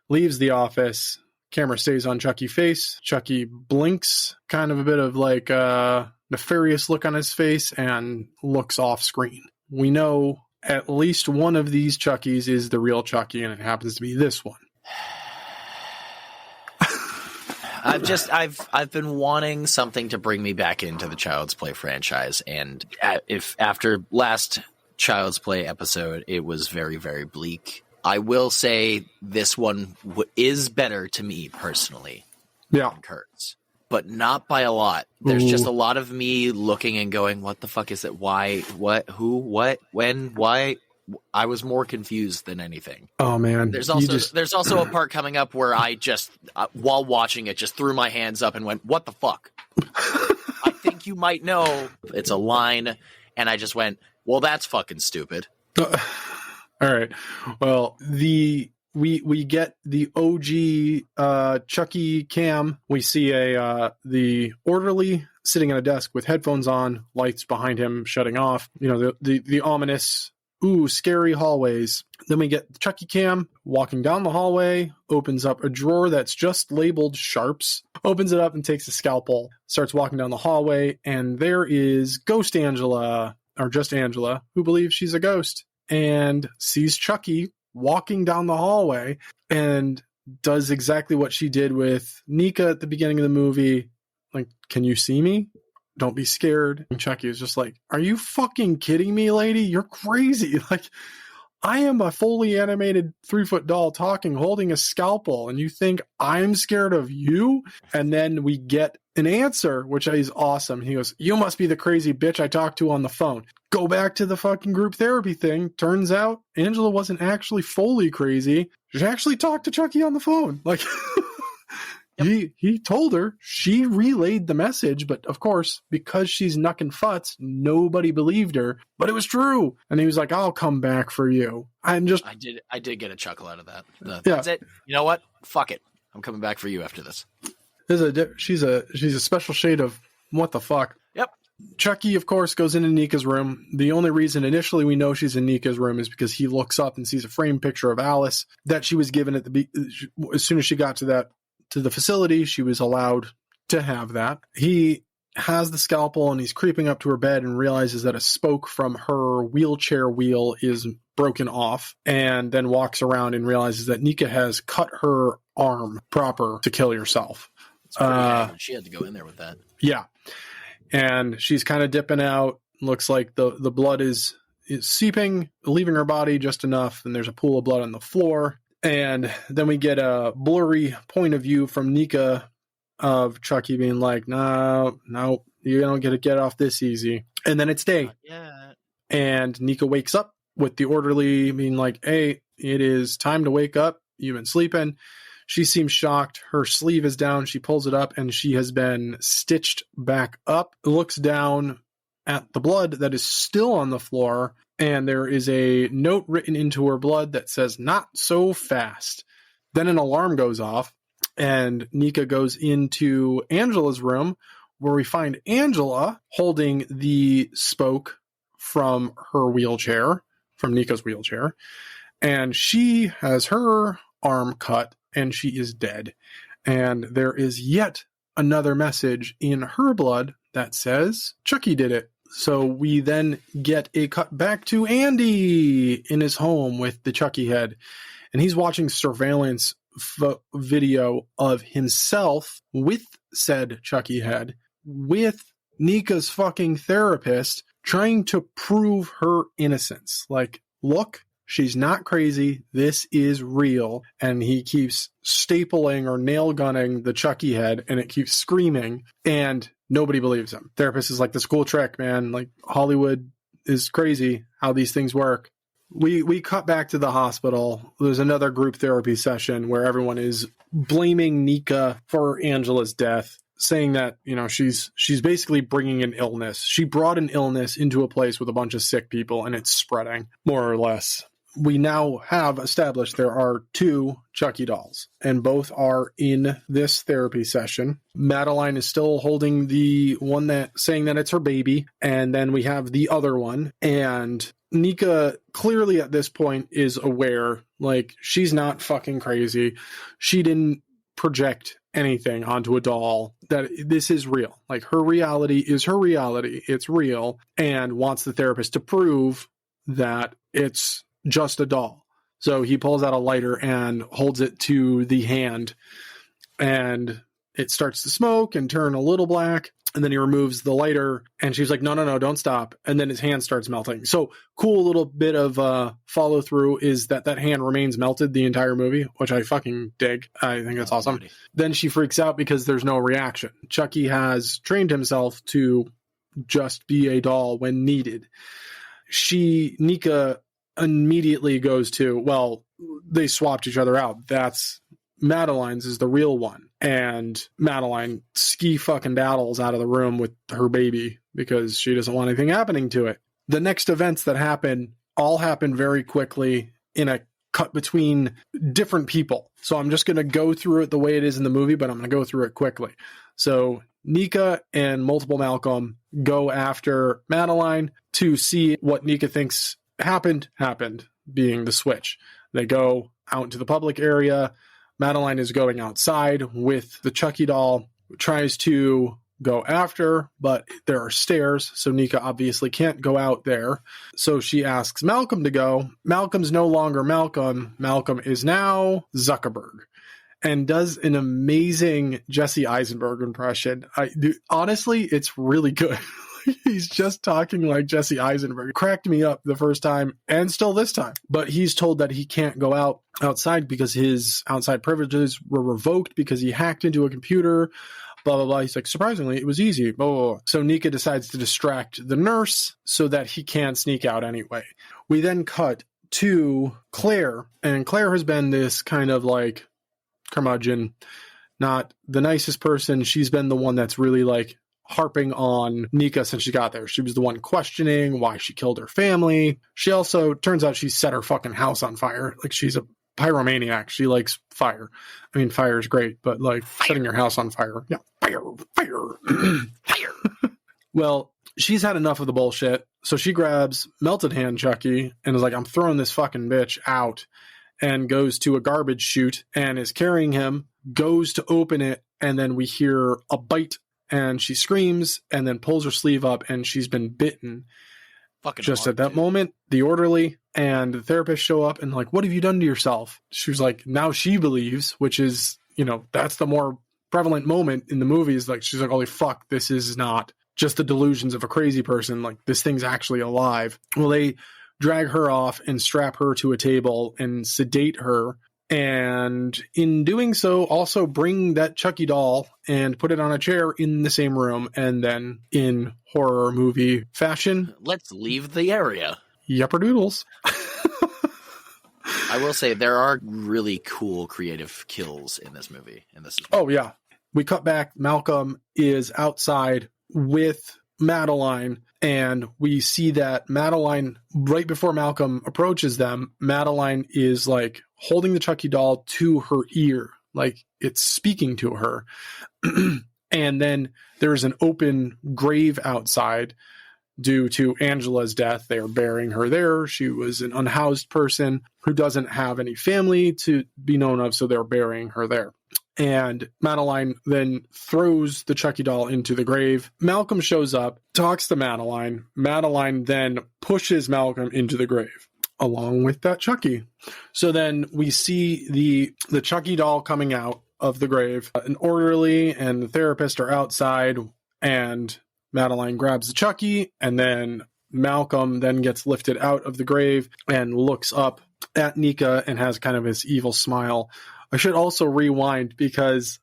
leaves the office. Camera stays on Chucky's face. Chucky blinks, kind of a bit of like a nefarious look on his face, and looks off screen. We know at least one of these Chuckies is the real Chucky, and it happens to be this one. I've been wanting something to bring me back into the Child's Play franchise, and if after last Child's Play episode, it was very, very bleak. I will say this one is better to me personally. Yeah. Than Kurt's, but not by a lot. There's just a lot of me looking and going, what the fuck is it? Why? What? Who? What? When? Why? I was more confused than anything. Oh man. There's also a part coming up where I just, while watching it, just threw my hands up and went, what the fuck? I think you might know. It's a line. And I just went, well, that's fucking stupid. All right. Well, we get the OG Chucky cam. We see the orderly sitting at a desk with headphones on, lights behind him shutting off. You know, the ominous, scary hallways. Then we get the Chucky cam walking down the hallway, opens up a drawer that's just labeled sharps, opens it up and takes a scalpel, starts walking down the hallway, and there is Ghost Angela, or just Angela, who believes she's a ghost, and sees Chucky walking down the hallway, and does exactly what she did with Nika at the beginning of the movie. Like, can you see me? Don't be scared. And Chucky is just like, are you fucking kidding me, lady? You're crazy. Like, I am a fully animated 3-foot doll talking, holding a scalpel, and you think I'm scared of you? And then we get an answer, which is awesome. He goes, you must be the crazy bitch I talked to on the phone. Go back to the fucking group therapy thing. Turns out Angela wasn't actually fully crazy. She actually talked to Chucky on the phone. Like, he told her, she relayed the message, but of course, because she's knuckin' futz, nobody believed her, but it was true. And he was like, I'll come back for you. I did get a chuckle out of that. That's it. You know what? Fuck it. I'm coming back for you after this. She's a special shade of what the fuck. Yep. Chucky, of course, goes into Nika's room. The only reason initially we know she's in Nika's room is because he looks up and sees a framed picture of Alice that she was given as soon as she got to the facility. She was allowed to have that. He has the scalpel and he's creeping up to her bed and realizes that a spoke from her wheelchair wheel is broken off, and then walks around and realizes that Nika has cut her arm proper to kill herself. She had to go in there with that. Yeah. And she's kind of dipping out. Looks like the blood is seeping, leaving her body just enough, and there's a pool of blood on the floor. And then we get a blurry point of view from Nika of Chucky being like, no, you don't get to get off this easy. And then it's day. Yeah. And Nika wakes up with the orderly being like, hey, it is time to wake up. You've been sleeping. She seems shocked. Her sleeve is down. She pulls it up and she has been stitched back up. Looks down at the blood that is still on the floor. And there is a note written into her blood that says, not so fast. Then an alarm goes off and Nika goes into Angela's room, where we find Angela holding the spoke from her wheelchair, from Nika's wheelchair. And she has her arm cut and she is dead. And there is yet another message in her blood that says, Chucky did it. So we then get a cut back to Andy in his home with the Chucky head. And he's watching surveillance video of himself with said Chucky head, with Nika's fucking therapist, trying to prove her innocence. Like, look, she's not crazy. This is real. And he keeps stapling or nail gunning the Chucky head, and it keeps screaming, and nobody believes him. Therapist is like, this cool trick, man. Like, Hollywood is crazy how these things work. We cut back to the hospital. There's another group therapy session where everyone is blaming Nika for Angela's death, saying that, you know, she's basically bringing an illness. She brought an illness into a place with a bunch of sick people, and it's spreading, more or less. We now have established there are 2 Chucky dolls, and both are in this therapy session. Madeline is still holding the one that saying that it's her baby, and then we have the other one. And Nika clearly at this point is aware, like, she's not fucking crazy. She didn't project anything onto a doll, that this is real. Like, her reality is her reality. It's real, and wants the therapist to prove that it's just a doll. So he pulls out a lighter and holds it to the hand, and it starts to smoke and turn a little black. And then he removes the lighter, and she's like, no, don't stop. And then his hand starts melting. So cool little bit of follow through is that hand remains melted the entire movie, which I fucking dig. I think that's awesome. Buddy. Then she freaks out because there's no reaction. Chucky has trained himself to just be a doll when needed. Nika immediately goes to, well, they swapped each other out. That's Madeline's is the real one. And Madeline ski fucking daddles out of the room with her baby because she doesn't want anything happening to it. The next events that happen all happen very quickly in a cut between different people. So I'm just going to go through it the way it is in the movie, but I'm going to go through it quickly. So Nika and Multiple Malcolm go after Madeline to see what Nika thinks happened, being the switch. They go out into the public area. Madeline is going outside with the Chucky doll, tries to go after, but there are stairs, so Nika obviously can't go out there. So she asks Malcolm to go. Malcolm's no longer Malcolm. Malcolm is now Zuckerberg. and does an amazing Jesse Eisenberg impression. Honestly, it's really good. He's just talking like Jesse Eisenberg. It cracked me up the first time and still this time. But he's told that he can't go outside because his outside privileges were revoked because he hacked into a computer, blah, blah, blah. He's like, surprisingly, it was easy. Blah, blah, blah. So Nika decides to distract the nurse so that he can sneak out anyway. We then cut to Claire, and Claire has been this kind of like curmudgeon, not the nicest person. She's been the one that's really like harping on Nika since she got there. She was the one questioning why she killed her family. She also, turns out she set her fucking house on fire. Like, she's a pyromaniac. She likes fire. I mean, fire is great, but like setting your house on fire. Yeah. Fire. Fire. Well, she's had enough of the bullshit. So she grabs Melted Hand Chucky and is like, I'm throwing this fucking bitch out, and goes to a garbage chute and is carrying him, goes to open it, and then we hear a bite, and she screams and then pulls her sleeve up, and she's been bitten. Fucking just hard, at that dude. moment, the orderly and the therapist show up and like, what have you done to yourself? She was like, now she believes, which is, that's the more prevalent moment in the movie, is like, she's like, holy fuck, this is not just the delusions of a crazy person. Like, this thing's actually alive. Well, they drag her off and strap her to a table and sedate her. And in doing so, also bring that Chucky doll and put it on a chair in the same room. And then in horror movie fashion, let's leave the area. Yupperdoodles. I will say there are really cool creative kills in this movie. Oh, yeah. We cut back. Malcolm is outside with Madeline, and we see that Madeline, right before Malcolm approaches them, Madeline is like holding the Chucky doll to her ear, like it's speaking to her. And then there's an open grave outside due to Angela's death. They are burying her there. She was an unhoused person who doesn't have any family to be known of, so they're burying her there. And Madeline then throws the Chucky doll into the grave. Malcolm shows up, talks to Madeline. Madeline then pushes Malcolm into the grave, along with that Chucky. So then we see the Chucky doll coming out of the grave. An orderly and the therapist are outside, and Madeline grabs the Chucky, and then Malcolm then gets lifted out of the grave and looks up at Nika and has kind of his evil smile. I should also rewind, because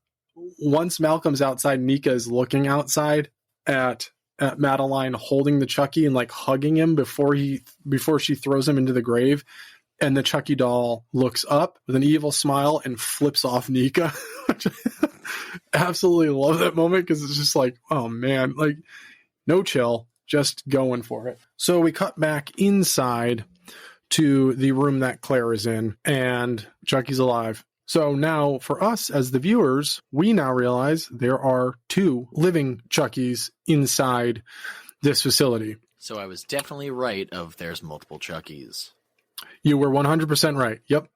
once Malcolm's outside, Nika is looking outside at Madeline holding the Chucky and like hugging him before she throws him into the grave. And the Chucky doll looks up with an evil smile and flips off Nika. Absolutely love that moment, because it's just like, oh man, like no chill, just going for it. So we cut back inside to the room that Claire is in, and Chucky's alive. So now for us as the viewers, we now realize there are 2 living Chuckies inside this facility. So I was definitely right of there's multiple Chuckies. You were 100% right. Yep.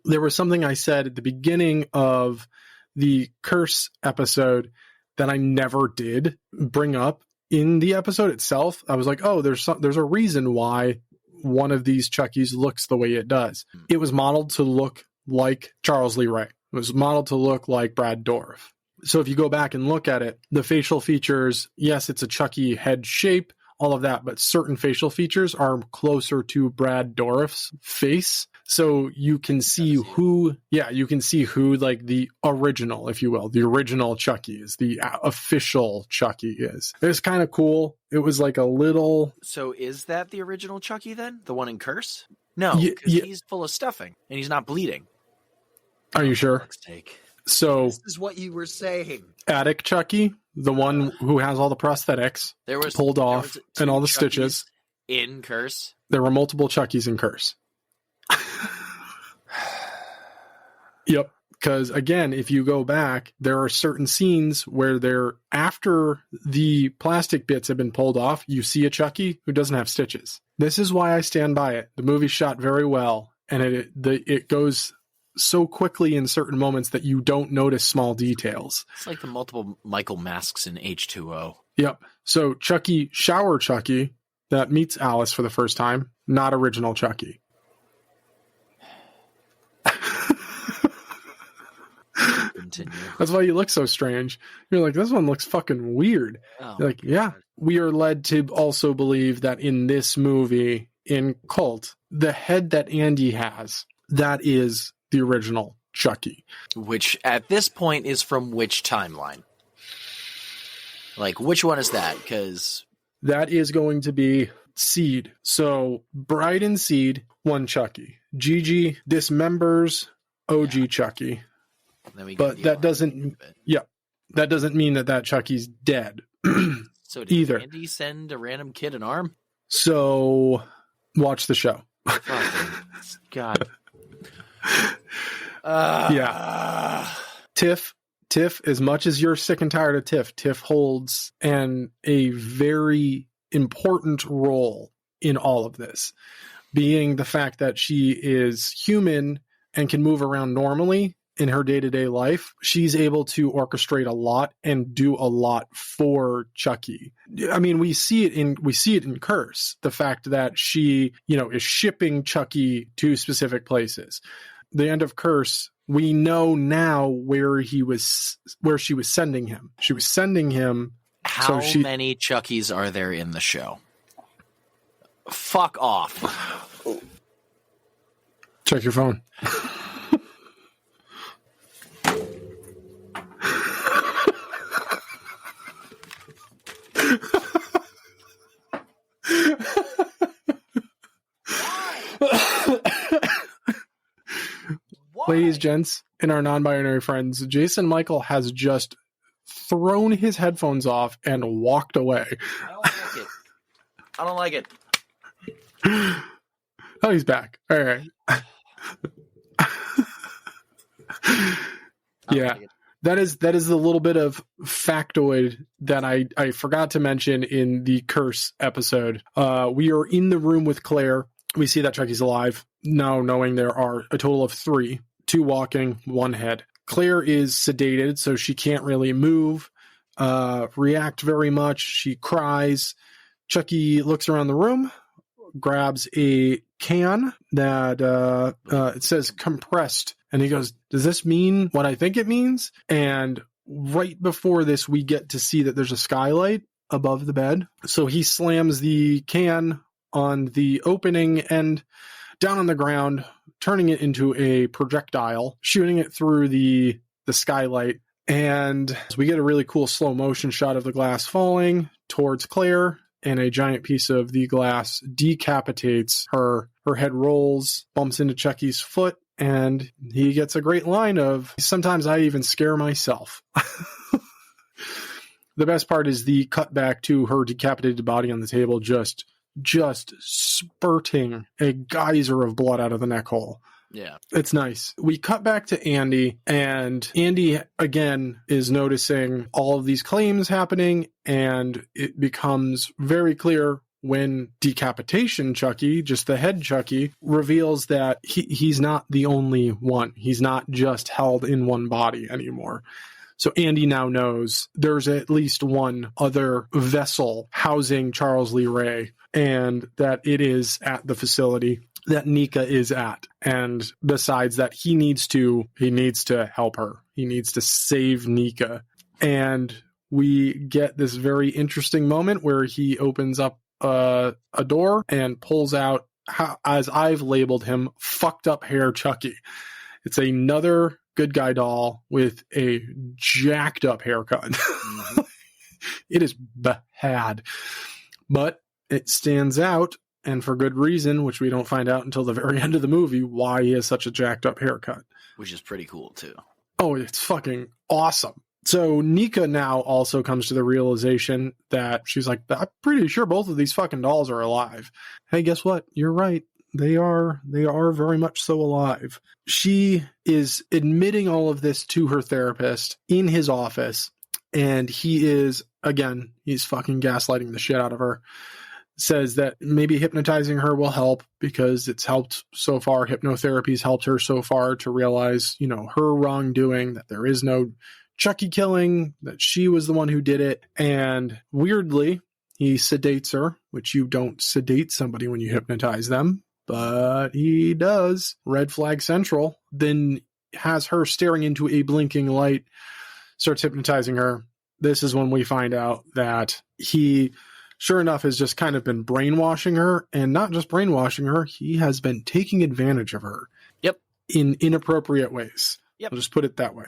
There was something I said at the beginning of the curse episode that I never did bring up in the episode itself. I was like, oh, there's a reason why one of these Chuckies looks the way it does. It was modeled to look like Charles Lee Ray. It was modeled to look like Brad Dourif. So if you go back and look at it, the facial features, yes, it's a Chucky head shape, all of that, but certain facial features are closer to Brad Dourif's face. So you can see who like the original, if you will, the original Chucky is, the official Chucky is. It's kind of cool. It was like a little... So is that the original Chucky then? The one in Curse? No, because he's full of stuffing and he's not bleeding. Are you sure? So this is what you were saying. Attic Chucky, the one who has all the prosthetics pulled off and all the stitches. In Curse? There were multiple Chuckies in Curse. Yep. Because again, if you go back, there are certain scenes where after the plastic bits have been pulled off, you see a Chucky who doesn't have stitches. This is why I stand by it. The movie shot very well, and it goes so quickly in certain moments that you don't notice small details. It's like the multiple Michael masks in H2O. Yep. So Chucky, shower Chucky, that meets Alice for the first time, not original Chucky. continue. That's why you look so strange. You're like, this one looks fucking weird. Oh, You're like, yeah. We are led to also believe that in this movie, in Cult, the head that Andy has, that is the original Chucky. Which, at this point, is from which timeline? Like, which one is that? Because... That is going to be Seed. So, Bride and Seed, one Chucky. Gigi dismembers OG Chucky. But that doesn't... Yeah. That doesn't mean that Chucky's dead. So did either. Andy send a random kid an arm? So, watch the show. God. Yeah. Tiff, as much as you're sick and tired of Tiff holds a very important role in all of this, being the fact that she is human and can move around normally in her day-to-day life. She's able to orchestrate a lot and do a lot for Chucky. I mean, we see it in Curse, the fact that she, is shipping Chucky to specific places. The end of Curse, we know now where she was sending him. She was sending him. How many Chuckies are there in the show? Fuck off. Check your phone. Ladies, gents, and our non-binary friends, Jason Michael has just thrown his headphones off and walked away. I don't like it. Oh, he's back. All right. Yeah. That is a little bit of factoid that I forgot to mention in the Curse episode. We are in the room with Claire. We see that Chucky's alive, now knowing there are a total of 3, 2 walking, 1 head. Claire is sedated, so she can't really move, react very much. She cries. Chucky looks around the room, grabs a can that it says compressed, and he goes, does this mean what I think it means? And right before this, we get to see that there's a skylight above the bed. So he slams the can on the opening and down on the ground, turning it into a projectile, shooting it through the skylight. And we get a really cool slow motion shot of the glass falling towards Claire, and a giant piece of the glass decapitates her. Her head rolls, bumps into Chucky's foot, and he gets a great line of, sometimes I even scare myself. The best part is the cutback to her decapitated body on the table, just spurting a geyser of blood out of the neck hole. Yeah. It's nice. We cut back to Andy, and Andy, again, is noticing all of these claims happening, and it becomes very clear when Decapitation Chucky, just the head Chucky, reveals that he's not the only one. He's not just held in one body anymore. So Andy now knows there's at least one other vessel housing Charles Lee Ray, and that it is at the facility that Nika is at. And besides that, he needs to help her. He needs to save Nika. And we get this very interesting moment where he opens up a door and pulls out, as I've labeled him, fucked up hair Chucky. It's another good guy doll with a jacked up haircut. Mm-hmm. It is bad, but it stands out, and for good reason, which we don't find out until the very end of the movie, why he has such a jacked up haircut. Which is pretty cool too. Oh, it's fucking awesome. So Nika now also comes to the realization that she's like, I'm pretty sure both of these fucking dolls are alive. Hey, guess what? You're right. They are very much so alive. She is admitting all of this to her therapist in his office, and he is, again, he's fucking gaslighting the shit out of her. Says that maybe hypnotizing her will help because it's helped so far. Hypnotherapy's helped her so far to realize, her wrongdoing, that there is no Chucky killing, that she was the one who did it. And weirdly, he sedates her, which you don't sedate somebody when you hypnotize them, but he does. Red flag central. Then has her staring into a blinking light, starts hypnotizing her. This is when we find out that he, sure enough, has just kind of been brainwashing her, and not just brainwashing her, he has been taking advantage of her. Yep. In inappropriate ways. Yep. I'll just put it that way.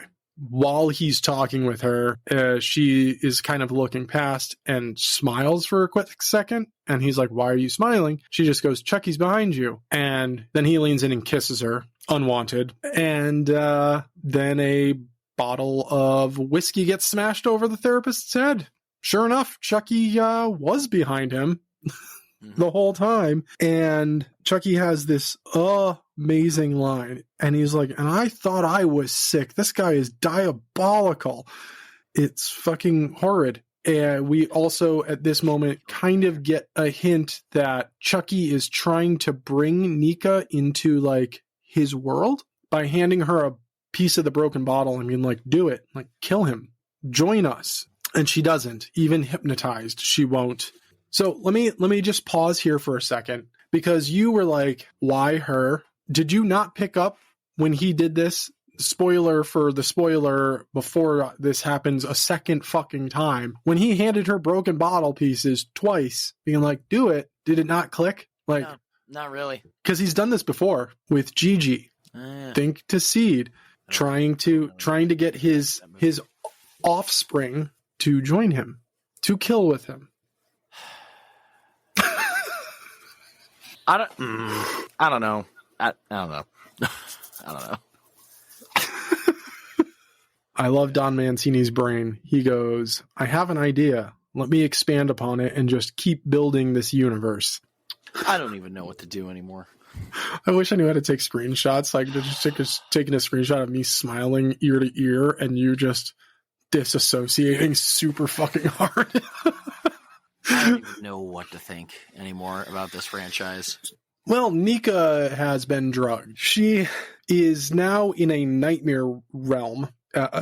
While he's talking with her, she is kind of looking past and smiles for a quick second. And he's like, why are you smiling? She just goes, Chucky's behind you. And then he leans in and kisses her, unwanted. And then a bottle of whiskey gets smashed over the therapist's head. Sure enough, Chucky was behind him the whole time. And Chucky has this amazing line. And he's like, and I thought I was sick. This guy is diabolical. It's fucking horrid. And we also, at this moment, kind of get a hint that Chucky is trying to bring Nika into, like, his world by handing her a piece of the broken bottle. I mean, like, do it. Like, kill him. Join us. And she doesn't. Even hypnotized, she won't. So let me just pause here for a second, because you were like, why her? Did you not pick up when he did this? Spoiler for the spoiler before this happens a second fucking time. When he handed her broken bottle pieces twice, being like, do it. Did it not click? Like, no, not really. Because he's done this before with Gigi. Think to Seed, trying to get his offspring to join him, to kill with him. I don't know. I don't know. I don't know. I love Don Mancini's brain. He goes, I have an idea. Let me expand upon it and just keep building this universe. I don't even know what to do anymore. I wish I knew how to take screenshots. Like, just taking a screenshot of me smiling ear to ear and you just disassociating super fucking hard. I don't even know what to think anymore about this franchise. Well, Nika has been drugged. She is now in a nightmare realm.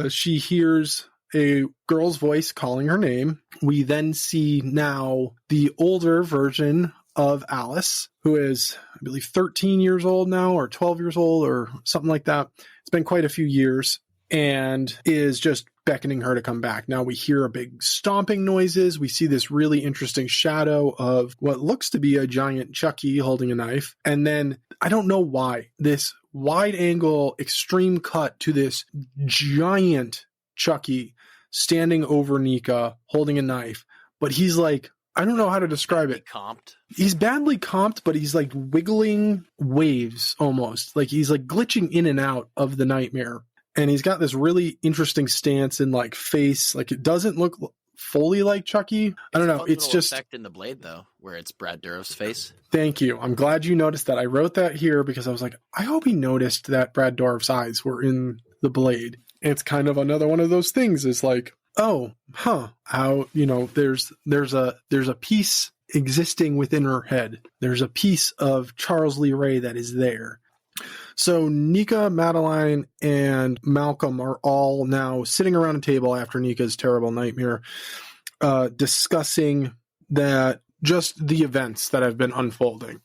She hears a girl's voice calling her name. We then see now the older version of Alice, who is, I believe, 13 years old now, or 12 years old, or something like that. It's been quite a few years, and is just beckoning her to come back. Now we hear a big stomping noises. We see this really interesting shadow of what looks to be a giant Chucky holding a knife. And then, I don't know why, this wide angle extreme cut to this giant Chucky standing over Nika holding a knife. But he's like, I don't know how to describe it. Comped. He's badly comped, but he's like wiggling waves almost. Like he's like glitching in and out of the nightmare. And he's got this really interesting stance and like face. Like it doesn't look fully like Chucky. I don't know. It's just effect in the Blade though, where it's Brad Dourif's face. Thank you. I'm glad you noticed that. I wrote that here because I was like, I hope he noticed that Brad Dourif's eyes were in the Blade. It's kind of another one of those things. Is like, oh, huh? How, you know? There's a piece existing within her head. There's a piece of Charles Lee Ray that is there. So Nika, Madeline, and Malcolm are all now sitting around a table after Nika's terrible nightmare, discussing that just the events that have been unfolding.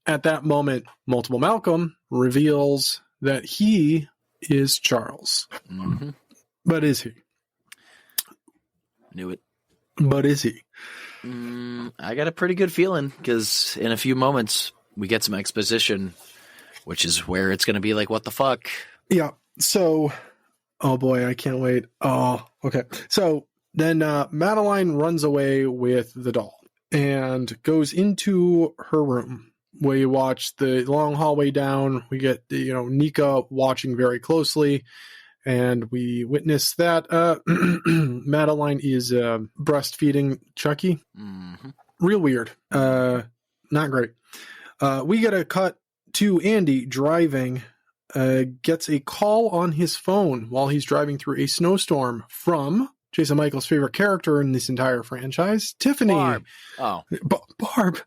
At that moment, Multiple Malcolm reveals that he is Charles. Mm-hmm. But is he? Knew it. But is he? I got a pretty good feeling because in a few moments we get some exposition, which is where it's going to be like, what the fuck? Yeah. So, oh boy, I can't wait. Oh, okay. So then Madeline runs away with the doll and goes into her room. We watch the long hallway down. We get, Nika watching very closely. And we witness that Madeline is breastfeeding Chucky. Mm-hmm. Real weird. Not great. We get a cut to Andy driving, gets a call on his phone while he's driving through a snowstorm from Jason Michael's favorite character in this entire franchise, Tiffany. Barb. Oh. Barb.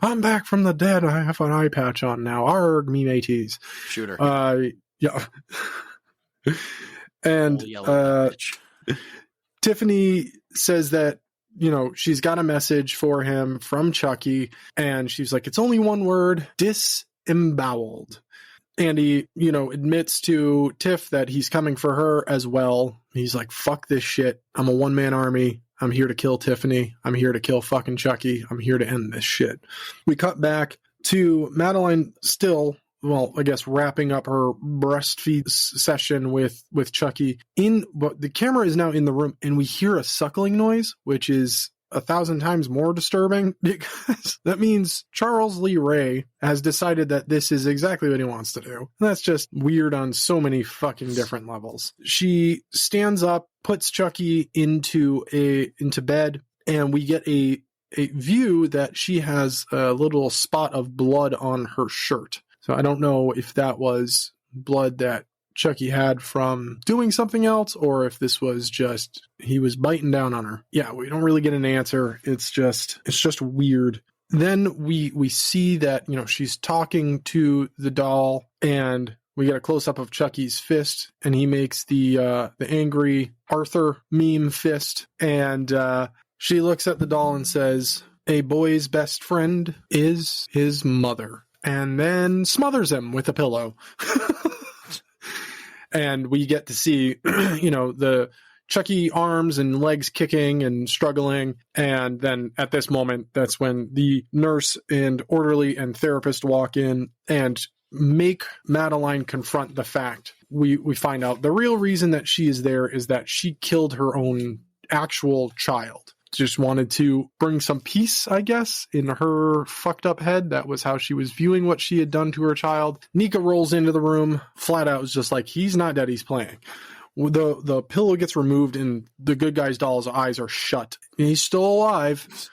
I'm back from the dead. I have an eye patch on now. Arg, me mateys. Shooter. Yeah. And Tiffany says that, she's got a message for him from Chucky, and she's like, it's only one word, disemboweled. Andy, admits to Tiff that he's coming for her as well. He's like, fuck this shit. I'm a one-man army. I'm here to kill Tiffany. I'm here to kill fucking Chucky. I'm here to end this shit. We cut back to Madeline still, well, I guess wrapping up her breastfeed session with Chucky. But the camera is now in the room, and we hear a suckling noise, which is 1,000 times more disturbing, because that means Charles Lee Ray has decided that this is exactly what he wants to do. That's just weird on so many fucking different levels. She stands up, puts Chucky into bed, and we get a view that she has a little spot of blood on her shirt. So I don't know if that was blood that Chucky had from doing something else, or if this was just he was biting down on her. Yeah, we don't really get an answer. It's just weird. Then we see that, she's talking to the doll, and we get a close up of Chucky's fist, and he makes the angry Arthur meme fist, and she looks at the doll and says, "A boy's best friend is his mother," and then smothers him with a pillow. And we get to see, the Chucky arms and legs kicking and struggling. And then at this moment, that's when the nurse and orderly and therapist walk in and make Madeline confront the fact. We find out the real reason that she is there is that she killed her own actual child. Just wanted to bring some peace, I guess, in her fucked up head. That was how she was viewing what she had done to her child. Nika rolls into the room, flat out, is just like, he's not dead, he's playing. The pillow gets removed, and the good guy's doll's eyes are shut. He's still alive,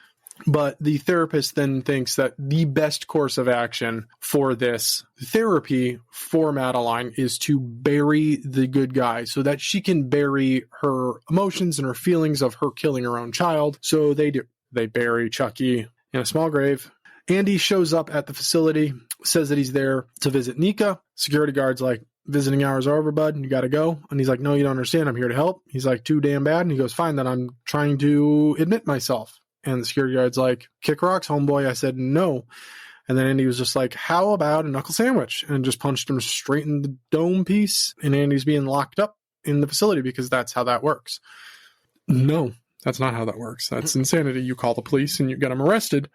but the therapist then thinks that the best course of action for this therapy for Madeline is to bury the good guy so that she can bury her emotions and her feelings of her killing her own child. So they do. They bury Chucky in a small grave. Andy shows up at the facility, says that he's there to visit Nika. Security guard's like, "Visiting hours are over, bud. You gotta go." And he's like, "No, you don't understand. I'm here to help." He's like, "Too damn bad." And he goes, "Fine, then I'm trying to admit myself." And the security guard's like, "Kick rocks, homeboy." I said, "No." And then Andy was just like, "How about a knuckle sandwich?" And just punched him straight in the dome piece. And Andy's being locked up in the facility because that's how that works. No, that's not how that works. That's insanity. You call the police and you get him arrested.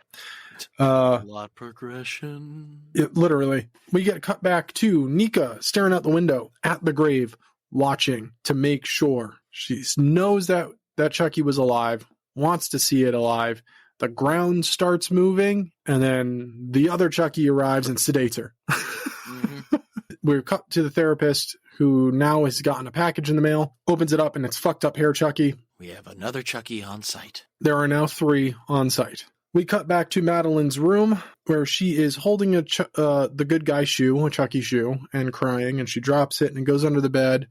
Plot progression. Literally. We get cut back to Nika staring out the window at the grave, watching to make sure. She knows that Chucky was alive, wants to see it alive. The ground starts moving, and then the other Chucky arrives and sedates her. Mm-hmm. We're cut to the therapist, who now has gotten a package in the mail, opens it up, and it's fucked up hair Chucky. We have another Chucky on site. There are now 3 on site. We cut back to Madeline's room, where she is holding the good guy shoe, a Chucky shoe, and crying, and she drops it and goes under the bed.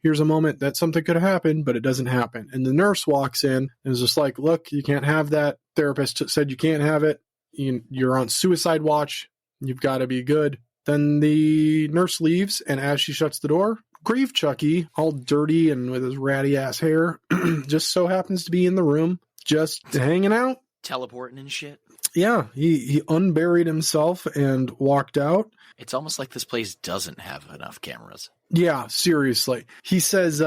Here's a moment that something could happen, but it doesn't happen. And the nurse walks in and is just like, "Look, you can't have that. Therapist said you can't have it. You're on suicide watch. You've got to be good." Then the nurse leaves, and as she shuts the door, grave Chucky, all dirty and with his ratty ass hair, just so happens to be in the room, just hanging out. Teleporting and shit. Yeah, he unburied himself and walked out. It's almost like this place doesn't have enough cameras. Yeah, seriously. He says,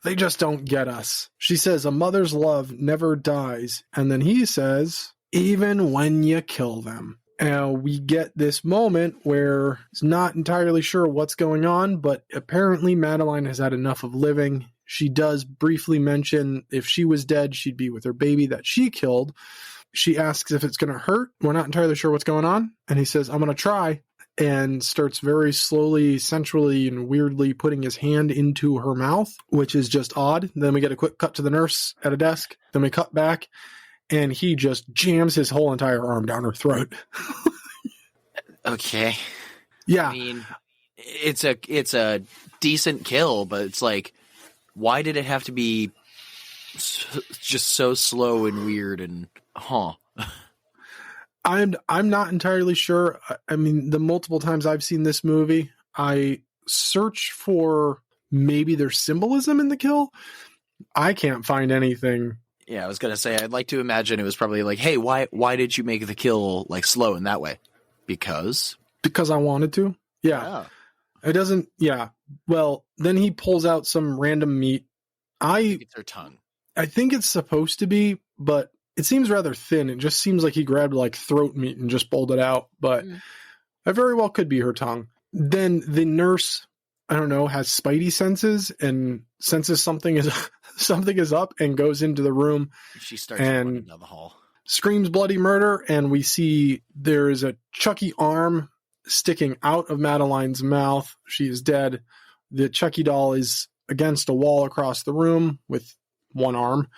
they just don't get us. She says, "A mother's love never dies." And then he says, "Even when you kill them." And we get this moment where he's not entirely sure what's going on, but apparently Madeline has had enough of living. She does briefly mention if she was dead, she'd be with her baby that she killed. She asks if it's going to hurt. We're not entirely sure what's going on. And he says, "I'm going to try," and starts very slowly, sensually, and weirdly putting his hand into her mouth, which is just odd. Then we get a quick cut to the nurse at a desk. Then we cut back, and he just jams his whole entire arm down her throat. Okay. Yeah. I mean, it's a decent kill, but it's like, why did it have to be just so slow and weird and I'm not entirely sure. I mean, the multiple times I've seen this movie, I search for maybe there's symbolism in the kill. I can't find anything. Yeah, I was gonna say, I'd like to imagine it was probably like, "Hey, why did you make the kill like slow in that way?" Because I wanted to. Yeah. It doesn't, yeah. Well, then he pulls out some random meat. I think it's her tongue. I think it's supposed to be, but it seems rather thin. It just seems like he grabbed like throat meat and just pulled it out, but it very well could be her tongue. Then the nurse, I don't know, has spidey senses and senses something is up and goes into the room. She starts running down the hall. Screams bloody murder, and we see there is a Chucky arm sticking out of Madeline's mouth. She is dead. The Chucky doll is against a wall across the room with one arm.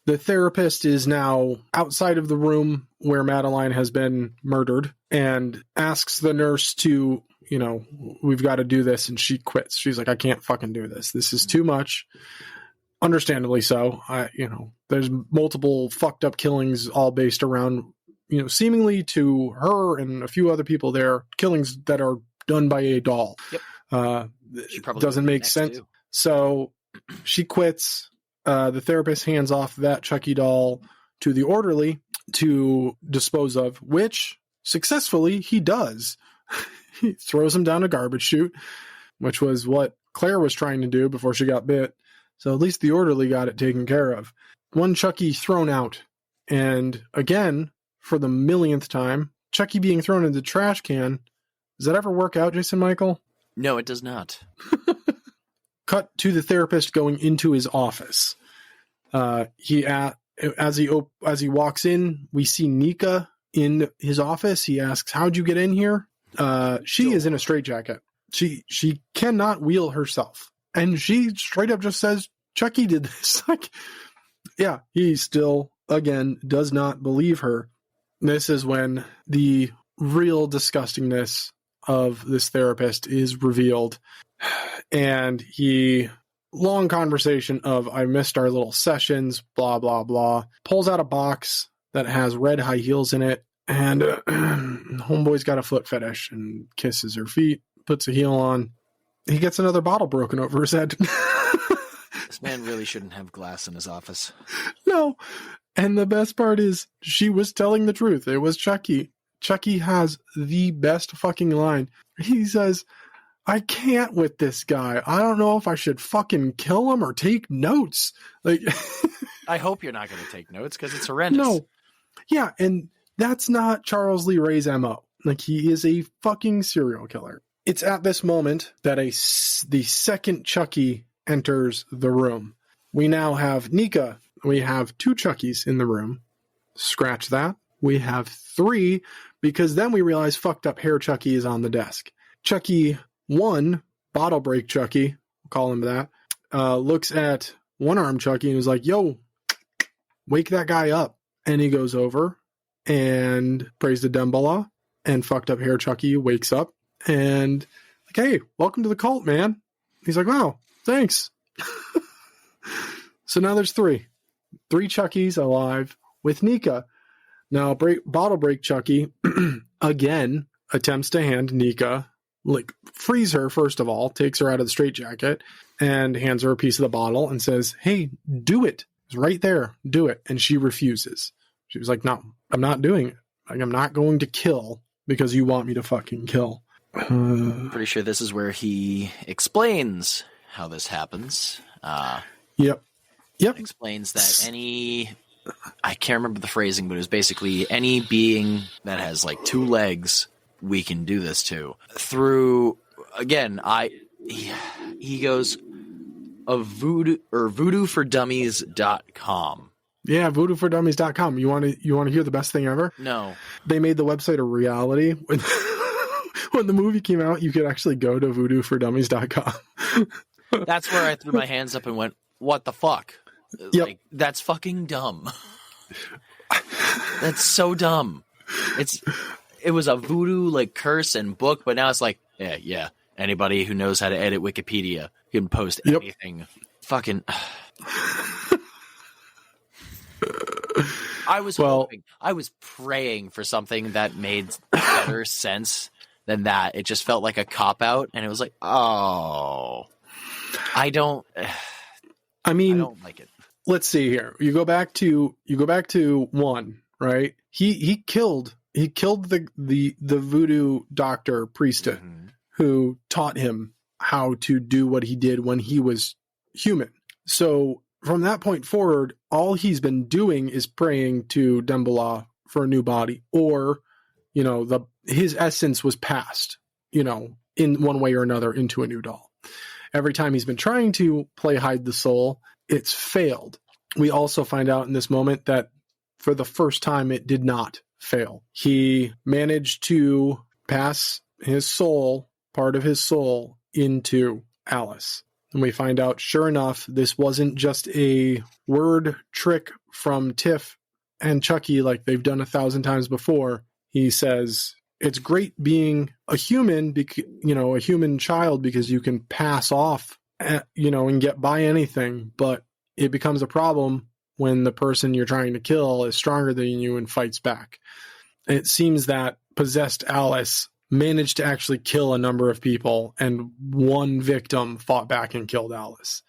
The therapist is now outside of the room where Madeline has been murdered and asks the nurse to, we've got to do this, and she quits. She's like, I can't fucking do this. This is too much. Understandably so. There's multiple fucked up killings all based around, seemingly to her and a few other people there, killings that are done by a doll. Yep. It doesn't make sense. Too. So she quits. The therapist hands off that Chucky doll to the orderly to dispose of, which successfully he does. He throws him down a garbage chute, which was what Claire was trying to do before she got bit. So at least the orderly got it taken care of. One Chucky thrown out. And again, for the millionth time, Chucky being thrown into the trash can. Does that ever work out, Jason Michael? No, it does not. Cut to the therapist going into his office. As he walks in, we see Nika in his office. He asks, "How'd you get in here?" She is in a straitjacket. She cannot wheel herself. And she straight up just says, Chucky did this. He still, again, does not believe her. This is when the real disgustingness of this therapist is revealed. And long conversation of, I missed our little sessions, blah, blah, blah. Pulls out a box that has red high heels in it. And homeboy's got a foot fetish and kisses her feet, puts a heel on. He gets another bottle broken over his head. This man really shouldn't have glass in his office. No. And the best part is she was telling the truth. It was Chucky. Chucky has the best fucking line. He says, I can't with this guy. I don't know if I should fucking kill him or take notes. I hope you're not going to take notes because it's horrendous. No. Yeah, and that's not Charles Lee Ray's MO. He is a fucking serial killer. It's at this moment that the second Chucky enters the room. We now have Nika. We have 2 Chuckies in the room. Scratch that. We have 3 because then we realize fucked up hair Chucky is on the desk. Chucky 1, bottle break Chucky, we'll call him that, looks at one-arm Chucky and is like, yo, wake that guy up. And he goes over and prays to Dembala, and fucked up hair Chucky wakes up and like, hey, welcome to the cult, man. He's like, wow, thanks. So now there's 3 Chuckies alive with Nika. Now bottle break Chucky again attempts to hand Nika, frees her first of all, takes her out of the straitjacket and hands her a piece of the bottle and says, hey, do it. It's right there. Do it. And she refuses. She was like, no, I'm not doing it. I'm not going to kill because you want me to fucking kill. Pretty sure this is where he explains how this happens. Yep. Explains that I can't remember the phrasing, but it was basically any being that has 2 legs, we can do this to. Through, again, he goes of voodoofordummies.com. Yeah, voodoofordummies.com. You want to hear the best thing ever? No. They made the website a reality. When the movie came out, you could actually go to voodoofordummies.com. That's where I threw my hands up and went, what the fuck? Yep. That's fucking dumb. That's so dumb. It was a voodoo curse and book, but now it's yeah. Anybody who knows how to edit Wikipedia can post anything. Fucking. I was praying for something that made better sense than that. It just felt like a cop out, and it was like, oh, I don't like it. Let's see here. You go back to 1, right? He killed the voodoo doctor priestess, who taught him how to do what he did when he was human. So from that point forward, all he's been doing is praying to Dembala for a new body, or, his essence was passed, in one way or another into a new doll. Every time he's been trying to play hide the soul, it's failed. We also find out in this moment that for the first time, it did not fail. He managed to pass his soul, part of his soul, into Alice. And we find out, sure enough, this wasn't just a word trick from Tiff and Chucky like they've done 1,000 times before. He says, it's great being a human, a human child, because you can pass off, and get by anything. But it becomes a problem when the person you're trying to kill is stronger than you and fights back. It seems that possessed Alice managed to actually kill a number of people, and one victim fought back and killed Alice.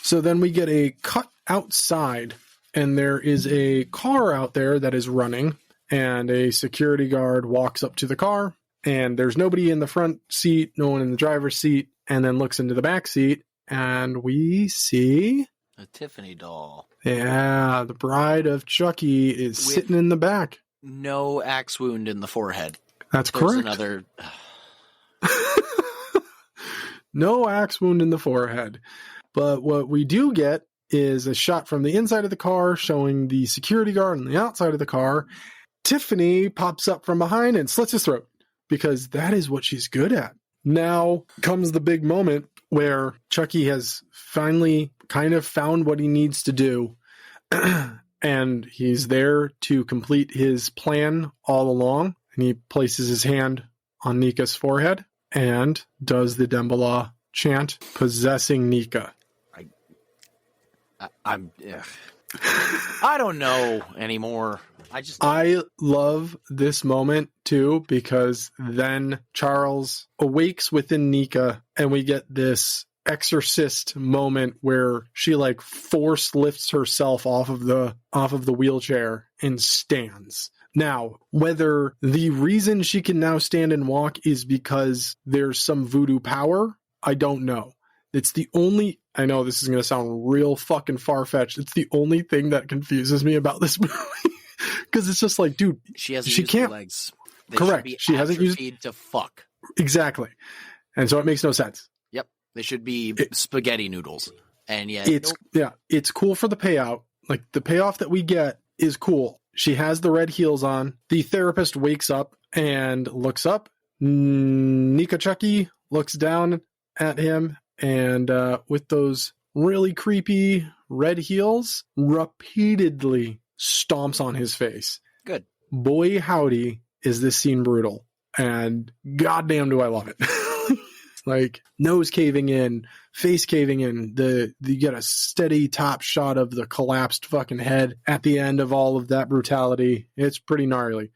So then we get a cut outside, and there is a car out there that is running, and a security guard walks up to the car, and there's nobody in the front seat, no one in the driver's seat, and then looks into the back seat, and we see a Tiffany doll. Yeah, the bride of Chucky is sitting in the back. No axe wound in the forehead. That's correct. Another. No axe wound in the forehead. But what we do get is a shot from the inside of the car showing the security guard on the outside of the car. Tiffany pops up from behind and slits his throat, because that is what she's good at. Now comes the big moment where Chucky has finally kind of found what he needs to do. And he's there to complete his plan all along. And he places his hand on Nika's forehead and does the Dembala chant, possessing Nika. I don't know anymore. I love this moment too, because then Charles awakes within Nika, and we get this exorcist moment where she force lifts herself off of the wheelchair and stands. Now, whether the reason she can now stand and walk is because there's some voodoo power, I don't know. It's the only, I know this is going to sound real fucking far-fetched, it's the only thing that confuses me about this movie. Because it's just dude, she can't. Her legs. They correct. She hasn't used to fuck. Exactly. And so it makes no sense. Yep. They should be spaghetti noodles. And yet it's cool for the payout. The payoff that we get is cool. She has the red heels on. The therapist wakes up and looks up. Nika Chucky looks down at him, and with those really creepy red heels, repeatedly stomps on his face. Good. Boy, howdy, is this scene brutal. And goddamn do I love it. Nose caving in, face caving in, you get a steady top shot of the collapsed fucking head at the end of all of that brutality. It's pretty gnarly.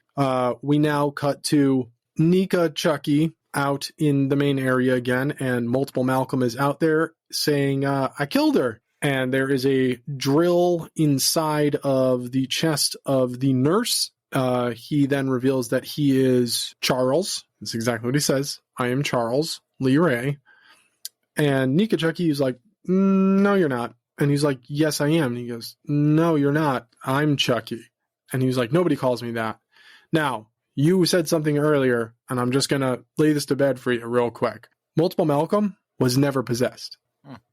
We now cut to Nika Chucky out in the main area again, and Multiple Malcolm is out there saying, I killed her. And there is a drill inside of the chest of the nurse. He then reveals that he is Charles. That's exactly what he says. I am Charles Lee Ray. And Nika Chucky is like, no, you're not. And he's like, yes, I am. And he goes, no, you're not. I'm Chucky. And he was like, nobody calls me that. Now, you said something earlier, and I'm just going to lay this to bed for you real quick. Multiple Malcolm was never possessed.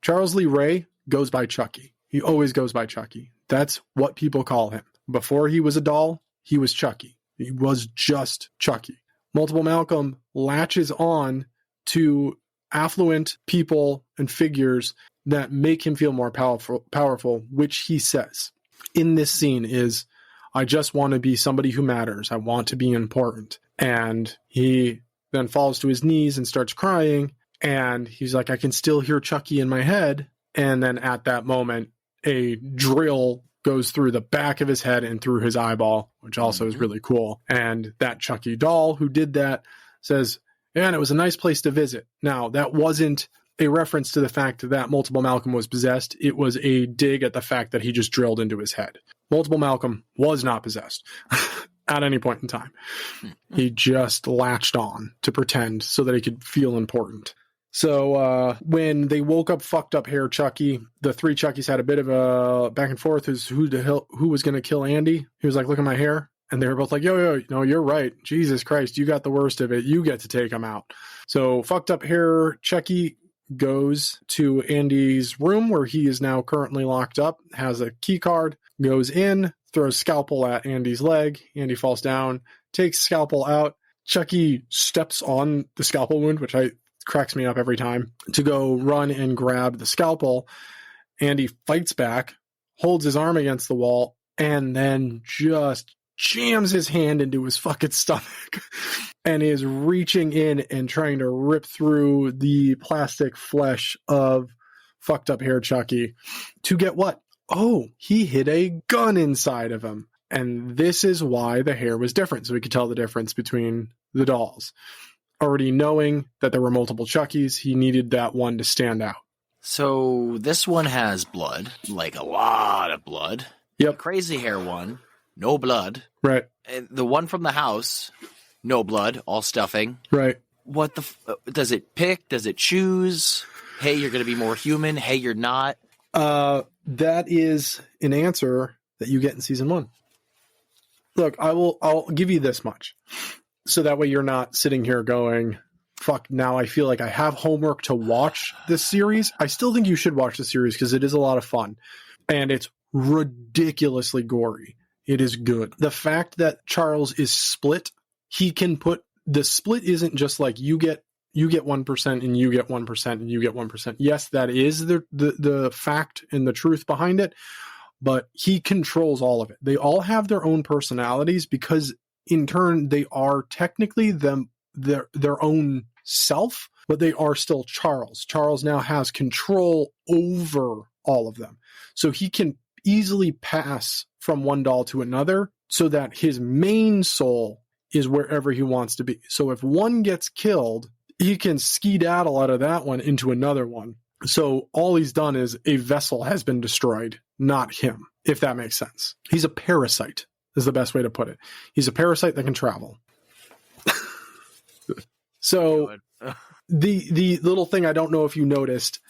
Charles Lee Ray goes by Chucky. He always goes by Chucky. That's what people call him. Before he was a doll, he was Chucky. He was just Chucky. Multiple Malcolm latches on to affluent people and figures that make him feel more powerful, which he says in this scene is, I just want to be somebody who matters. I want to be important. And he then falls to his knees and starts crying. And he's like, I can still hear Chucky in my head. And then at that moment, a drill goes through the back of his head and through his eyeball, which also is really cool. And that Chucky doll who did that says, and it was a nice place to visit. Now, that wasn't a reference to the fact that Multiple Malcolm was possessed. It was a dig at the fact that he just drilled into his head. Multiple Malcolm was not possessed. at any point in time. He just latched on to pretend so that he could feel important. So when they woke up fucked up hair Chucky, the three Chuckies had a bit of a back and forth as who was going to kill Andy. He was like, look at my hair. And they were both like, yo, no, you're right. Jesus Christ, you got the worst of it. You get to take him out. So fucked up hair Chucky goes to Andy's room where he is now currently locked up, has a key card, goes in, throws scalpel at Andy's leg. Andy falls down, takes scalpel out. Chucky steps on the scalpel wound, which cracks me up every time, to go run and grab the scalpel. Andy fights back, holds his arm against the wall, and then just jams his hand into his fucking stomach and is reaching in and trying to rip through the plastic flesh of fucked up hair Chucky to get what? Oh, he hid a gun inside of him. And this is why the hair was different. So we could tell the difference between the dolls. Already knowing that there were multiple Chuckies, he needed that one to stand out. So this one has blood, like a lot of blood. Yep. The crazy hair one, no blood. Right. And the one from the house, no blood, all stuffing. Right. What does it pick? Does it choose? Hey, you're going to be more human. Hey, you're not. That is an answer that you get in season 1. Look, I'll give you this much. So that way you're not sitting here going, fuck, now I feel like I have homework to watch this series. I still think you should watch the series because it is a lot of fun. And it's ridiculously gory. It is good. The fact that Charles is split, he can put, the split isn't just like you get 1% and you get 1% and you get 1%. Yes, that is the fact and the truth behind it, but he controls all of it. They all have their own personalities because in turn, they are technically their own self, but they are still Charles. Charles now has control over all of them. So he can easily pass from one doll to another so that his main soul is wherever he wants to be. So if one gets killed, he can skedaddle out of that one into another one. So all he's done is a vessel has been destroyed, not him, if that makes sense. He's a parasite. Is the best way to put it. He's a parasite that can travel. So the little thing I don't know if you noticed,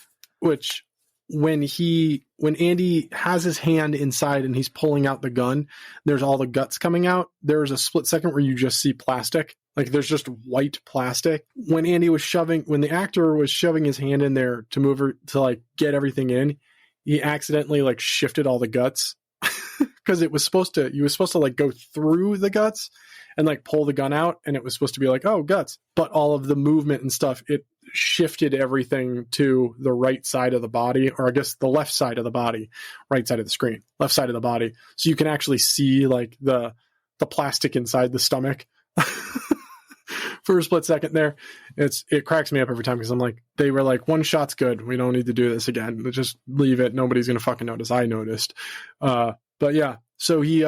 which when Andy has his hand inside and he's pulling out the gun, there's all the guts coming out. There's a split second where you just see plastic. Like there's just white plastic. When the actor was shoving his hand in there to move her to like get everything in, he accidentally like shifted all the guts. Because you were supposed to like go through the guts and like pull the gun out, and it was supposed to be like, oh, guts. But all of the movement and stuff, it shifted everything to the right side of the body, or I guess the left side of the body, right side of the screen, left side of the body. So you can actually see like the plastic inside the stomach for a split second there. It cracks me up every time because I'm like, they were like, one shot's good. We don't need to do this again. Just leave it. Nobody's going to fucking notice. I noticed. But yeah, so he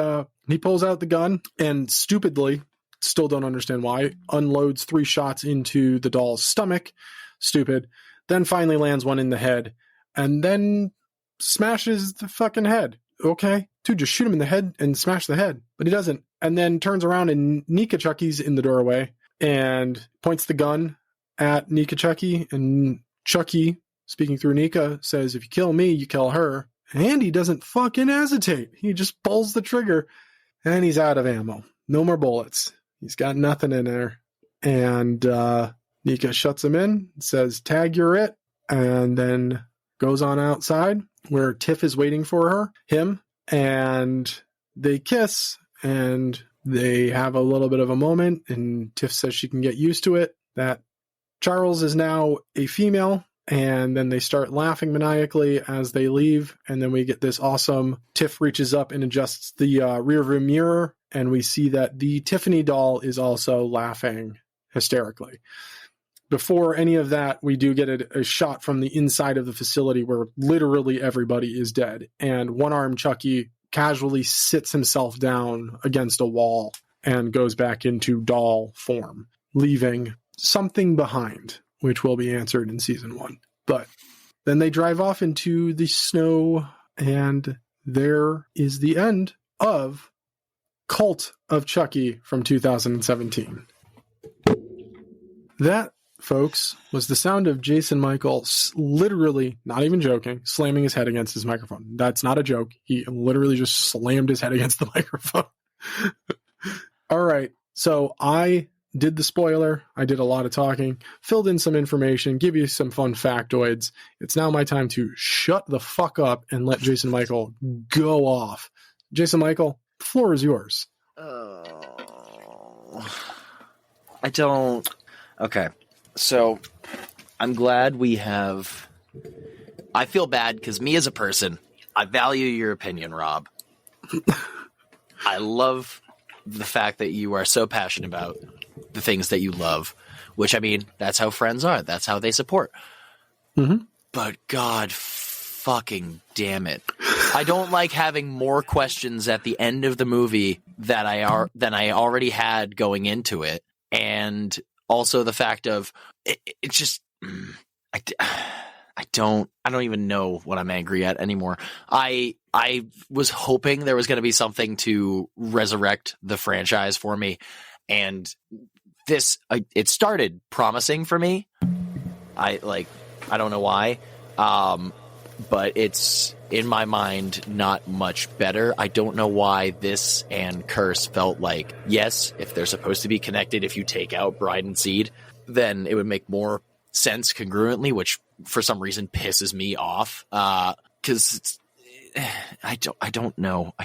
pulls out the gun and stupidly, still don't understand why, unloads 3 shots into the doll's stomach. Stupid. Then finally lands one in the head and then smashes the fucking head. Okay, dude, just shoot him in the head and smash the head. But he doesn't. And then turns around and Nika Chucky's in the doorway and points the gun at Nika Chucky. And Chucky, speaking through Nika, says, if you kill me, you kill her. Andy doesn't fucking hesitate. He just pulls the trigger and he's out of ammo. No more bullets. He's got nothing in there. And Nika shuts him in, says, tag, you're it. And then goes on outside where Tiff is waiting for him. And they kiss and they have a little bit of a moment. And Tiff says she can get used to it, that Charles is now a female. And then they start laughing maniacally as they leave. And then we get this awesome, Tiff reaches up and adjusts the rear view mirror. And we see that the Tiffany doll is also laughing hysterically. Before any of that, we do get a shot from the inside of the facility where literally everybody is dead. And one-armed Chucky casually sits himself down against a wall and goes back into doll form, leaving something behind, which will be answered in season 1. But then they drive off into the snow, and there is the end of Cult of Chucky from 2017. That, folks, was the sound of Jason Michael literally, not even joking, slamming his head against his microphone. That's not a joke. He literally just slammed his head against the microphone. All right. So I did the spoiler. I did a lot of talking, filled in some information, give you some fun factoids. It's now my time to shut the fuck up and let Jason Michael go off. Jason Michael, the floor is yours. I don't... Okay. So, I'm glad we have... I feel bad because me as a person, I value your opinion, Rob. I love the fact that you are so passionate about the things that you love, which, I mean, that's how friends are. That's how they support. Mm-hmm. But God fucking damn it. I don't like having more questions at the end of the movie than I already had going into it. And also the fact of it just I don't even know what I'm angry at anymore. I was hoping there was going to be something to resurrect the franchise for me, and it started promising for me. I don't know why, but it's in my mind not much better. I don't know why this and Curse felt like, yes, if they're supposed to be connected, if you take out Bride and Seed, then it would make more sense congruently, which for some reason pisses me off. Because I don't know.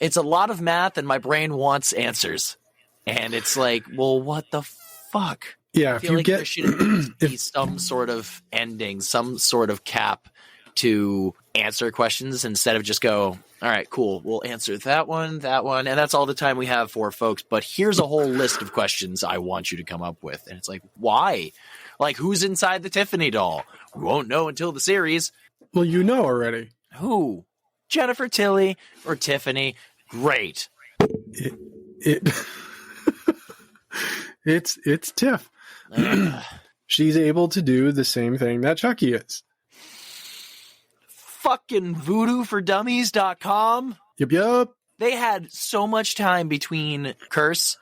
It's a lot of math and my brain wants answers. And it's like, well, what the fuck? Yeah, I feel like there should be some sort of ending, some sort of cap to answer questions instead of just go, all right, cool, we'll answer that one, and that's all the time we have for, folks. But here's a whole list of questions I want you to come up with. And it's like, why? Like, who's inside the Tiffany doll? We won't know until the series. Well, you know already. Who? Jennifer Tilly or Tiffany? Great. It's Tiff. She's able to do the same thing that Chucky is. Fucking voodooForDummies.com. Yep. They had so much time between Curse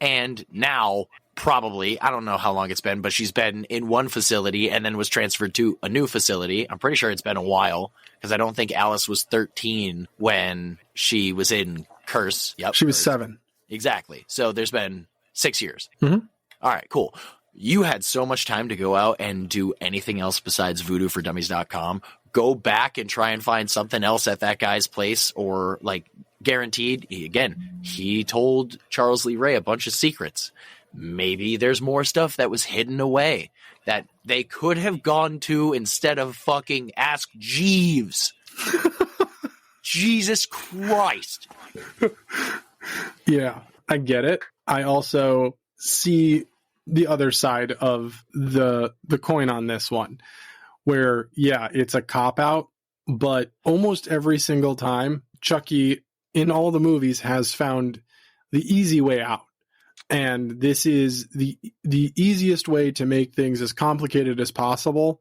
and now, probably, I don't know how long it's been, but she's been in one facility and then was transferred to a new facility. I'm pretty sure it's been a while because I don't think Alice was 13 when she was in Curse. Yep, she was 7. Exactly. So there's been 6 years. Mm-hmm. All right, cool. You had so much time to go out and do anything else besides voodooForDummies.com. Go back and try and find something else at that guy's place, or like guaranteed. He told Charles Lee Ray a bunch of secrets. Maybe there's more stuff that was hidden away that they could have gone to instead of fucking Ask Jeeves. Jesus Christ. Yeah, I get it. I also see the other side of the coin on this one, where, yeah, it's a cop-out, but almost every single time, Chucky, in all the movies, has found the easy way out. And this is the easiest way to make things as complicated as possible,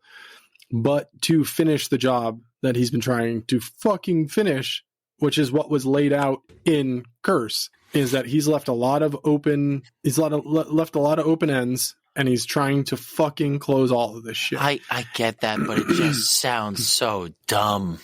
but to finish the job that he's been trying to fucking finish, which is what was laid out in Curse, is that he's left a lot of open ends, and he's trying to fucking close all of this shit. I get that, but it just sounds so dumb.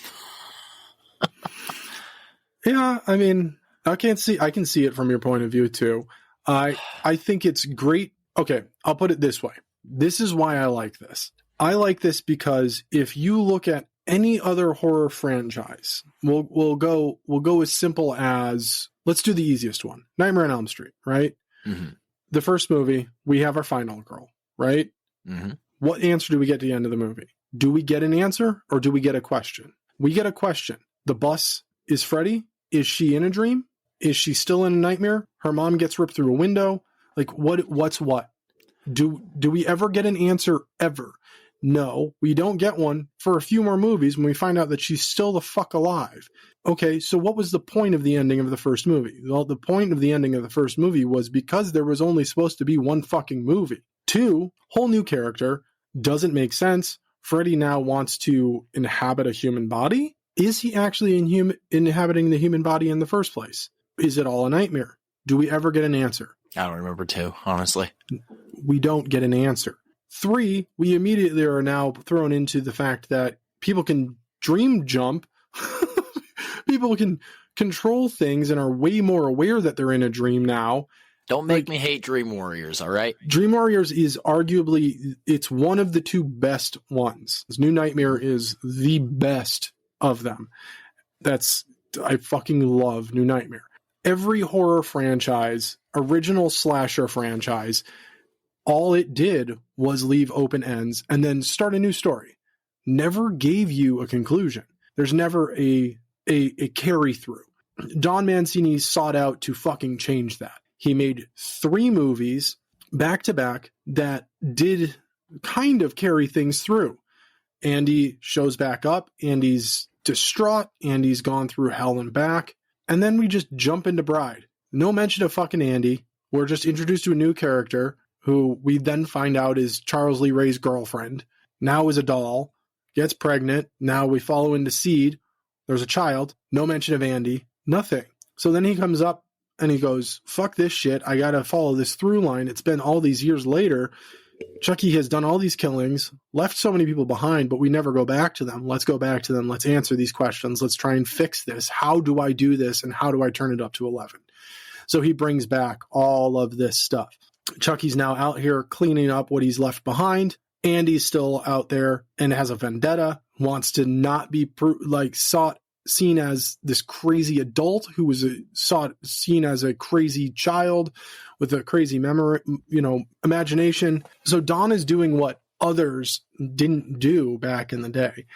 Yeah, I mean, I can see it from your point of view too. I think it's great. Okay, I'll put it this way. This is why I like this. I like this because if you look at any other horror franchise, we'll go as simple as, let's do the easiest one. Nightmare on Elm Street, right? Mm-hmm. The first movie, we have our final girl, right? Mm-hmm. What answer do we get at the end of the movie? Do we get an answer or do we get a question? We get a question. The bus is Freddy. Is she in a dream? Is she still in a nightmare? Her mom gets ripped through a window. Like, what's what? Do we ever get an answer ever? No, we don't get one for a few more movies when we find out that she's still the fuck alive. Okay, so what was the point of the ending of the first movie? Well, the point of the ending of the first movie was because there was only supposed to be one fucking movie. 2, whole new character, doesn't make sense. Freddy now wants to inhabit a human body. Is he actually inhabiting the human body in the first place? is it all a nightmare? Do we ever get an answer? I don't remember 2, honestly. We don't get an answer. 3, we immediately are now thrown into the fact that people can dream jump. People can control things and are way more aware that they're in a dream now. Don't make me hate Dream Warriors, all right? Dream Warriors is arguably, it's one of the 2 best ones. This New Nightmare is the best of them. I fucking love New Nightmare. Every horror franchise, original slasher franchise, all it did was leave open ends and then start a new story. Never gave you a conclusion. There's never a carry through. Don Mancini sought out to fucking change that. He made 3 movies back to back that did kind of carry things through. Andy shows back up. Andy's distraught. Andy's gone through hell and back. And then we just jump into Bride. No mention of fucking Andy. We're just introduced to a new character who we then find out is Charles Lee Ray's girlfriend. Now is a doll. Gets pregnant. Now we follow into Seed. There's a child. No mention of Andy. Nothing. So then he comes up and he goes, fuck this shit. I gotta follow this through line. It's been all these years later. Chucky has done all these killings, left so many people behind, but we never go back to them. Let's go back to them. Let's answer these questions. Let's try and fix this. How do I do this? And how do I turn it up to 11? So he brings back all of this stuff. Chucky's now out here cleaning up what he's left behind. Andy's still out there and has a vendetta, wants to not be seen as this crazy adult who was seen as a crazy child with a crazy memory, imagination. So Don is doing what others didn't do back in the day.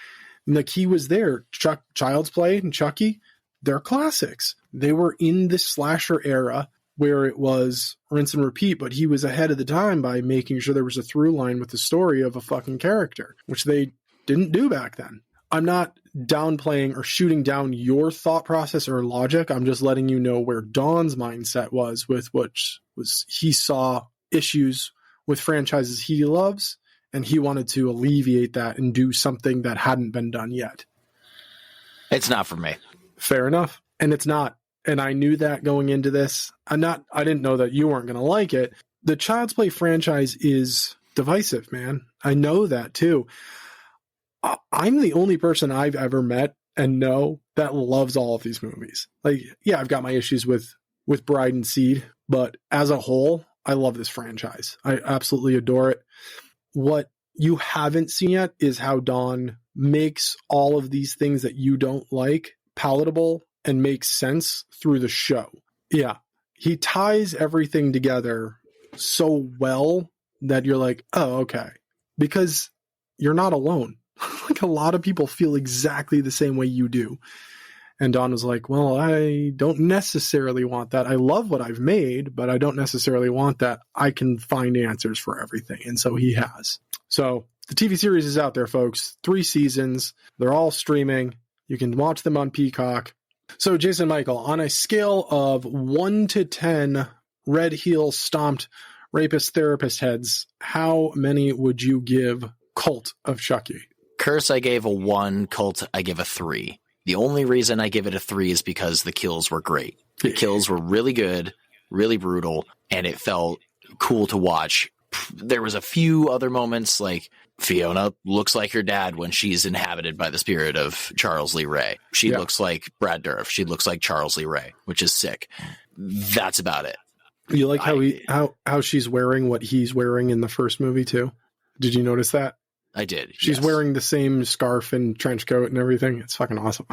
And the key was there. Child's Play and Chucky, they're classics. They were in the slasher era where it was rinse and repeat, but he was ahead of the time by making sure there was a through line with the story of a fucking character, which they didn't do back then. I'm not downplaying or shooting down your thought process or logic. I'm just letting you know where Don's mindset was with which was he saw issues with franchises he loves, and he wanted to alleviate that and do something that hadn't been done yet. It's not for me. Fair enough. And it's not. And I knew that going into this. I didn't know that you weren't going to like it. The Child's Play franchise is divisive, man. I know that too. I'm the only person I've ever met and know that loves all of these movies. Like, yeah, I've got my issues with Bride and Seed, but as a whole, I love this franchise. I absolutely adore it. What you haven't seen yet is how Don makes all of these things that you don't like palatable and makes sense through the show. Yeah, he ties everything together so well that you're like, oh, okay. Because you're not alone. Like, a lot of people feel exactly the same way you do. And Don was like, well, I don't necessarily want that. I love what I've made, but I don't necessarily want that. I can find answers for everything. And so he has. So the TV series is out there, folks. 3 seasons. They're all streaming. You can watch them on Peacock. So Jason Michael, on a scale of 1 to 10 red heel stomped rapist therapist heads, how many would you give Cult of Chucky? Curse, I gave a 1. Cult, I give a 3. The only reason I give it a 3 is because the kills were great. The kills were really good, really brutal, and it felt cool to watch. There was a few other moments, like Fiona looks like her dad when she's inhabited by the spirit of Charles Lee Ray. She looks like Brad Dourif. She looks like Charles Lee Ray, which is sick. That's about it. You like how she's wearing what he's wearing in the first movie too? Did you notice that? I did. She's wearing the same scarf and trench coat and everything. It's fucking awesome.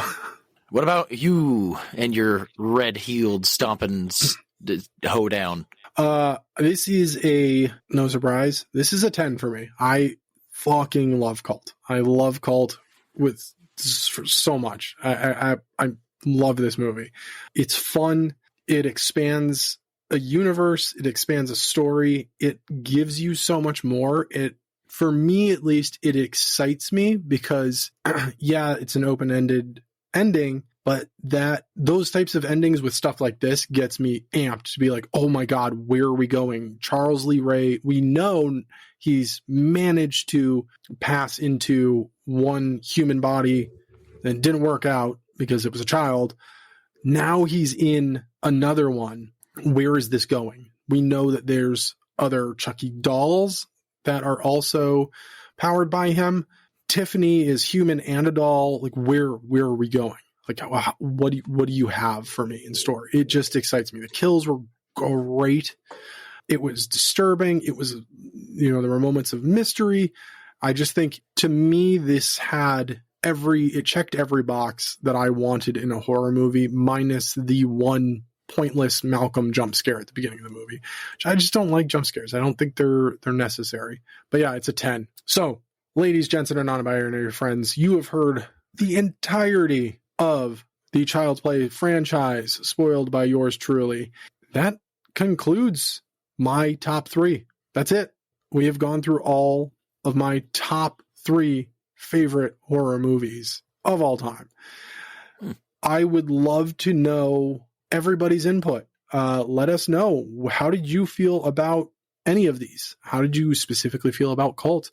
What about you and your red-heeled stomping hoedown? This is no surprise. This is a 10 for me. I fucking love Cult. I love Cult for so much. I love this movie. It's fun. It expands a universe. It expands a story. It gives you so much more. For me, at least, it excites me because, yeah, it's an open-ended ending, but those types of endings with stuff like this gets me amped to be like, oh my God, where are we going? Charles Lee Ray, we know he's managed to pass into one human body that didn't work out because it was a child. Now he's in another one. Where is this going? We know that there's other Chucky dolls that are also powered by him. Tiffany is human and a doll. Like, where are we going? Like, what do you have for me in store? It just excites me. The kills were great. It was disturbing. It was, there were moments of mystery. I just think, to me, this it checked every box that I wanted in a horror movie, minus the one pointless Malcolm jump scare at the beginning of the movie. I just don't like jump scares. I don't think they're necessary. But yeah, it's a 10. So, ladies, gents, and non-binary friends, you have heard the entirety of the Child's Play franchise, spoiled by yours truly. That concludes my top 3. That's it. We have gone through all of my top 3 favorite horror movies of all time. I would love to know everybody's input. Let us know. How did you feel about any of these? How did you specifically feel about Cult?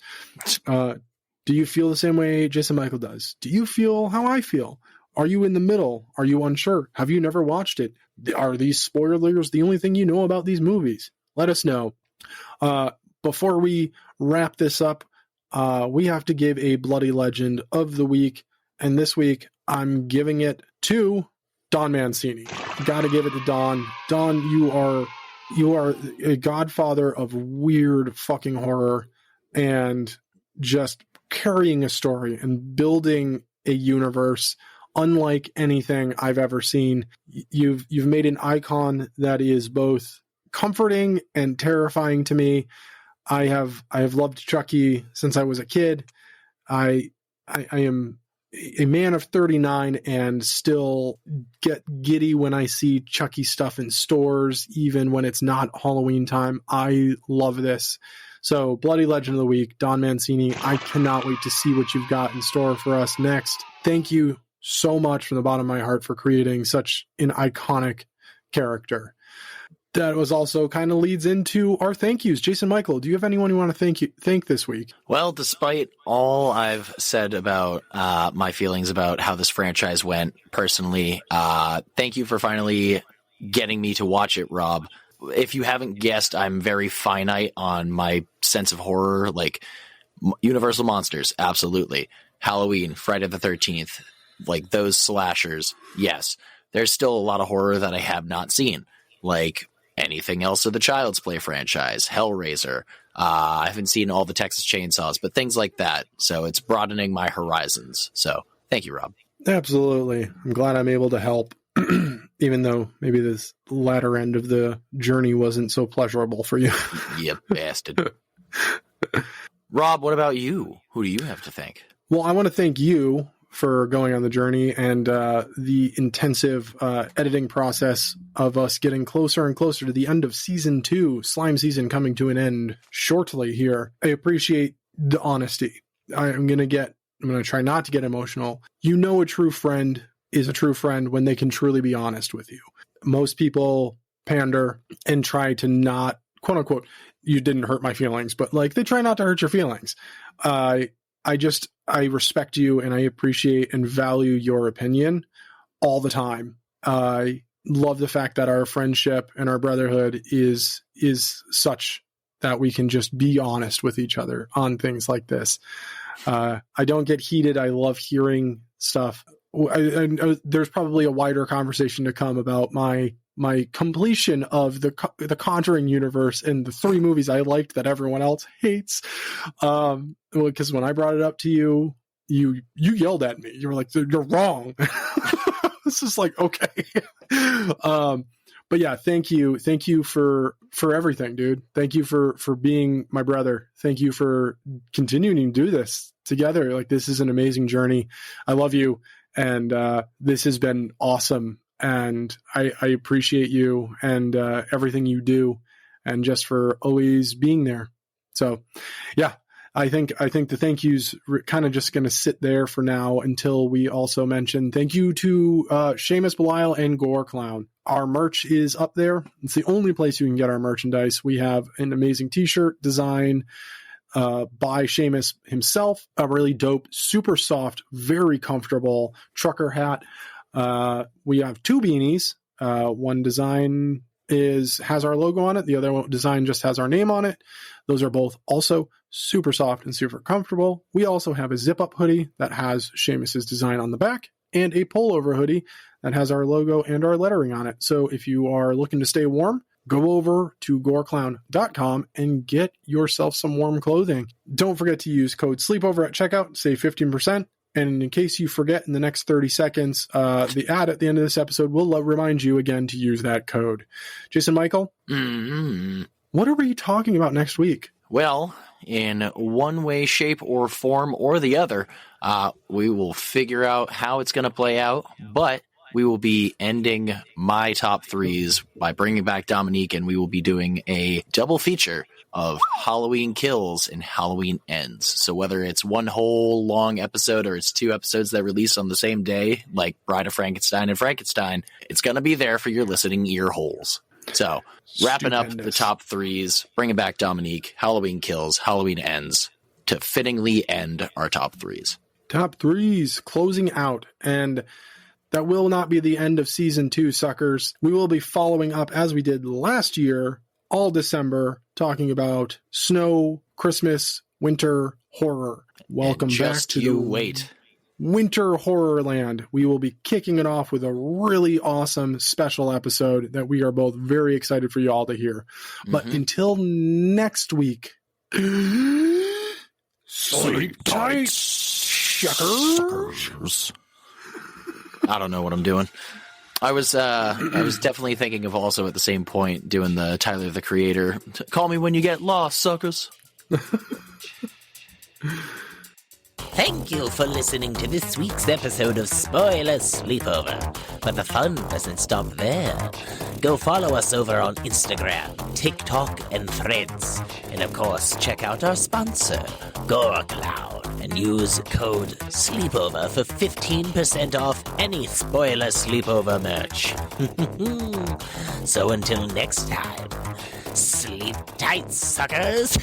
Do you feel the same way Jason Michael does? Do you feel how I feel? Are you in the middle? Are you unsure? Have you never watched it? Are these spoilers the only thing you know about these movies? Let us know. Before we wrap this up, we have to give a Bloody Legend of the week. And this week, I'm giving it to Don Mancini. Got to give it to Don. Don, you are a godfather of weird fucking horror and just carrying a story and building a universe unlike anything I've ever seen. You've made an icon that is both comforting and terrifying to me. I have loved Chucky since I was a kid. I am a man of 39 and still get giddy when I see Chucky stuff in stores, even when it's not Halloween time. I love this. So, Bloody Legend of the Week, Don Mancini. I cannot wait to see what you've got in store for us next. Thank you so much from the bottom of my heart for creating such an iconic character. That was also kind of leads into our thank yous. Jason Michael, do you have anyone you want to thank this week? Well, despite all I've said about my feelings about how this franchise went personally, thank you for finally getting me to watch it, Rob. If you haven't guessed, I'm very finite on my sense of horror, like Universal Monsters, absolutely. Halloween, Friday the 13th, like those slashers, yes. There's still a lot of horror that I have not seen, like anything else of the Child's Play franchise, Hellraiser. I haven't seen all the Texas Chainsaws, but things like that. So it's broadening my horizons. So thank you, Rob. Absolutely. I'm glad I'm able to help, even though maybe this latter end of the journey wasn't so pleasurable for you. You bastard. Rob, what about you? Who do you have to thank? Well, I want to thank you for going on the journey and the intensive editing process of us getting closer and closer to the end of season 2, slime season coming to an end shortly here. I appreciate the honesty. I'm going to try not to get emotional. You know, a true friend is a true friend when they can truly be honest with you. Most people pander and try to not, quote unquote, you didn't hurt my feelings, but like they try not to hurt your feelings. I respect you and I appreciate and value your opinion all the time. I love the fact that our friendship and our brotherhood is such that we can just be honest with each other on things like this. I don't get heated. I love hearing stuff. There's probably a wider conversation to come about my completion of the Conjuring universe and the 3 movies I liked that everyone else hates. Because when I brought it up to you, you yelled at me. You were like, "You're wrong." This is like, okay. But yeah, thank you for everything, dude. Thank you for being my brother. Thank you for continuing to do this together. Like, this is an amazing journey. I love you, and this has been awesome. And I appreciate you and everything you do, and just for always being there. So, yeah, I think the thank yous kind of just going to sit there for now until we also mention thank you to Seamus Belial and Gore Clown. Our merch is up there. It's the only place you can get our merchandise. We have an amazing T-shirt design by Seamus himself, a really dope, super soft, very comfortable trucker hat. We have 2 beanies, One design has our logo on it. The other design just has our name on it. Those are both also super soft and super comfortable. We also have a zip-up hoodie that has Seamus's design on the back, and a pullover hoodie that has our logo and our lettering on it. So if you are looking to stay warm, go over to goreclown.com and get yourself some warm clothing. Don't forget to use code SLEEPOVER at checkout, save 15%. And in case you forget in the next 30 seconds, the ad at the end of this episode will remind you again to use that code. Jason Michael, what are we talking about next week? Well, in one way, shape, or form or the other, we will figure out how it's going to play out, but we will be ending my top threes by bringing back Dominique, and we will be doing a double feature of Halloween Kills and Halloween Ends. So whether it's one whole long episode or it's 2 episodes that release on the same day, like Bride of Frankenstein and Frankenstein, it's going to be there for your listening ear holes. So wrapping up the top threes, bringing back Dominique, Halloween Kills, Halloween Ends, to fittingly end our top threes. Top threes, closing out. And that will not be the end of season 2, suckers. We will be following up as we did last year, all December, talking about snow, Christmas, winter, horror. Welcome back to the winter horror land. We will be kicking it off with a really awesome special episode that we are both very excited for you all to hear. But until next week, sleep tight, suckers. I don't know what I'm doing. I was definitely thinking of also at the same point doing the Tyler the Creator. Call me when you get lost, suckers. Thank you for listening to this week's episode of Spoiler Sleepover. But the fun doesn't stop there. Go follow us over on Instagram, TikTok, and Threads. And of course, check out our sponsor, Gore Cloud, and use code SLEEPOVER for 15% off any Spoiler Sleepover merch. So until next time, sleep tight, suckers!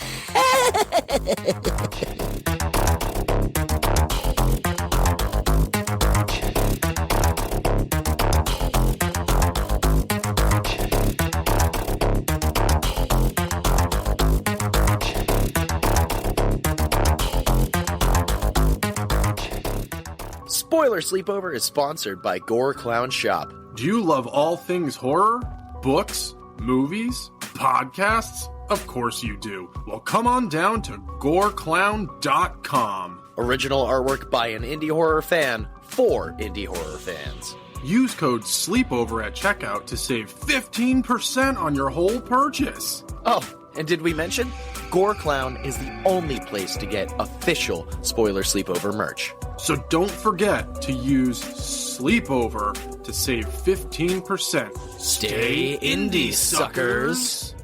Spoiler Sleepover is sponsored by Gore Clown Shop. Do you love all things horror? Books? Movies? Podcasts? Of course you do. Well, come on down to goreclown.com. Original artwork by an indie horror fan for indie horror fans. Use code SLEEPOVER at checkout to save 15% on your whole purchase. Oh, and did we mention? Gore Clown is the only place to get official Spoiler Sleepover merch. So don't forget to use Sleepover to save 15%. Stay indie, suckers!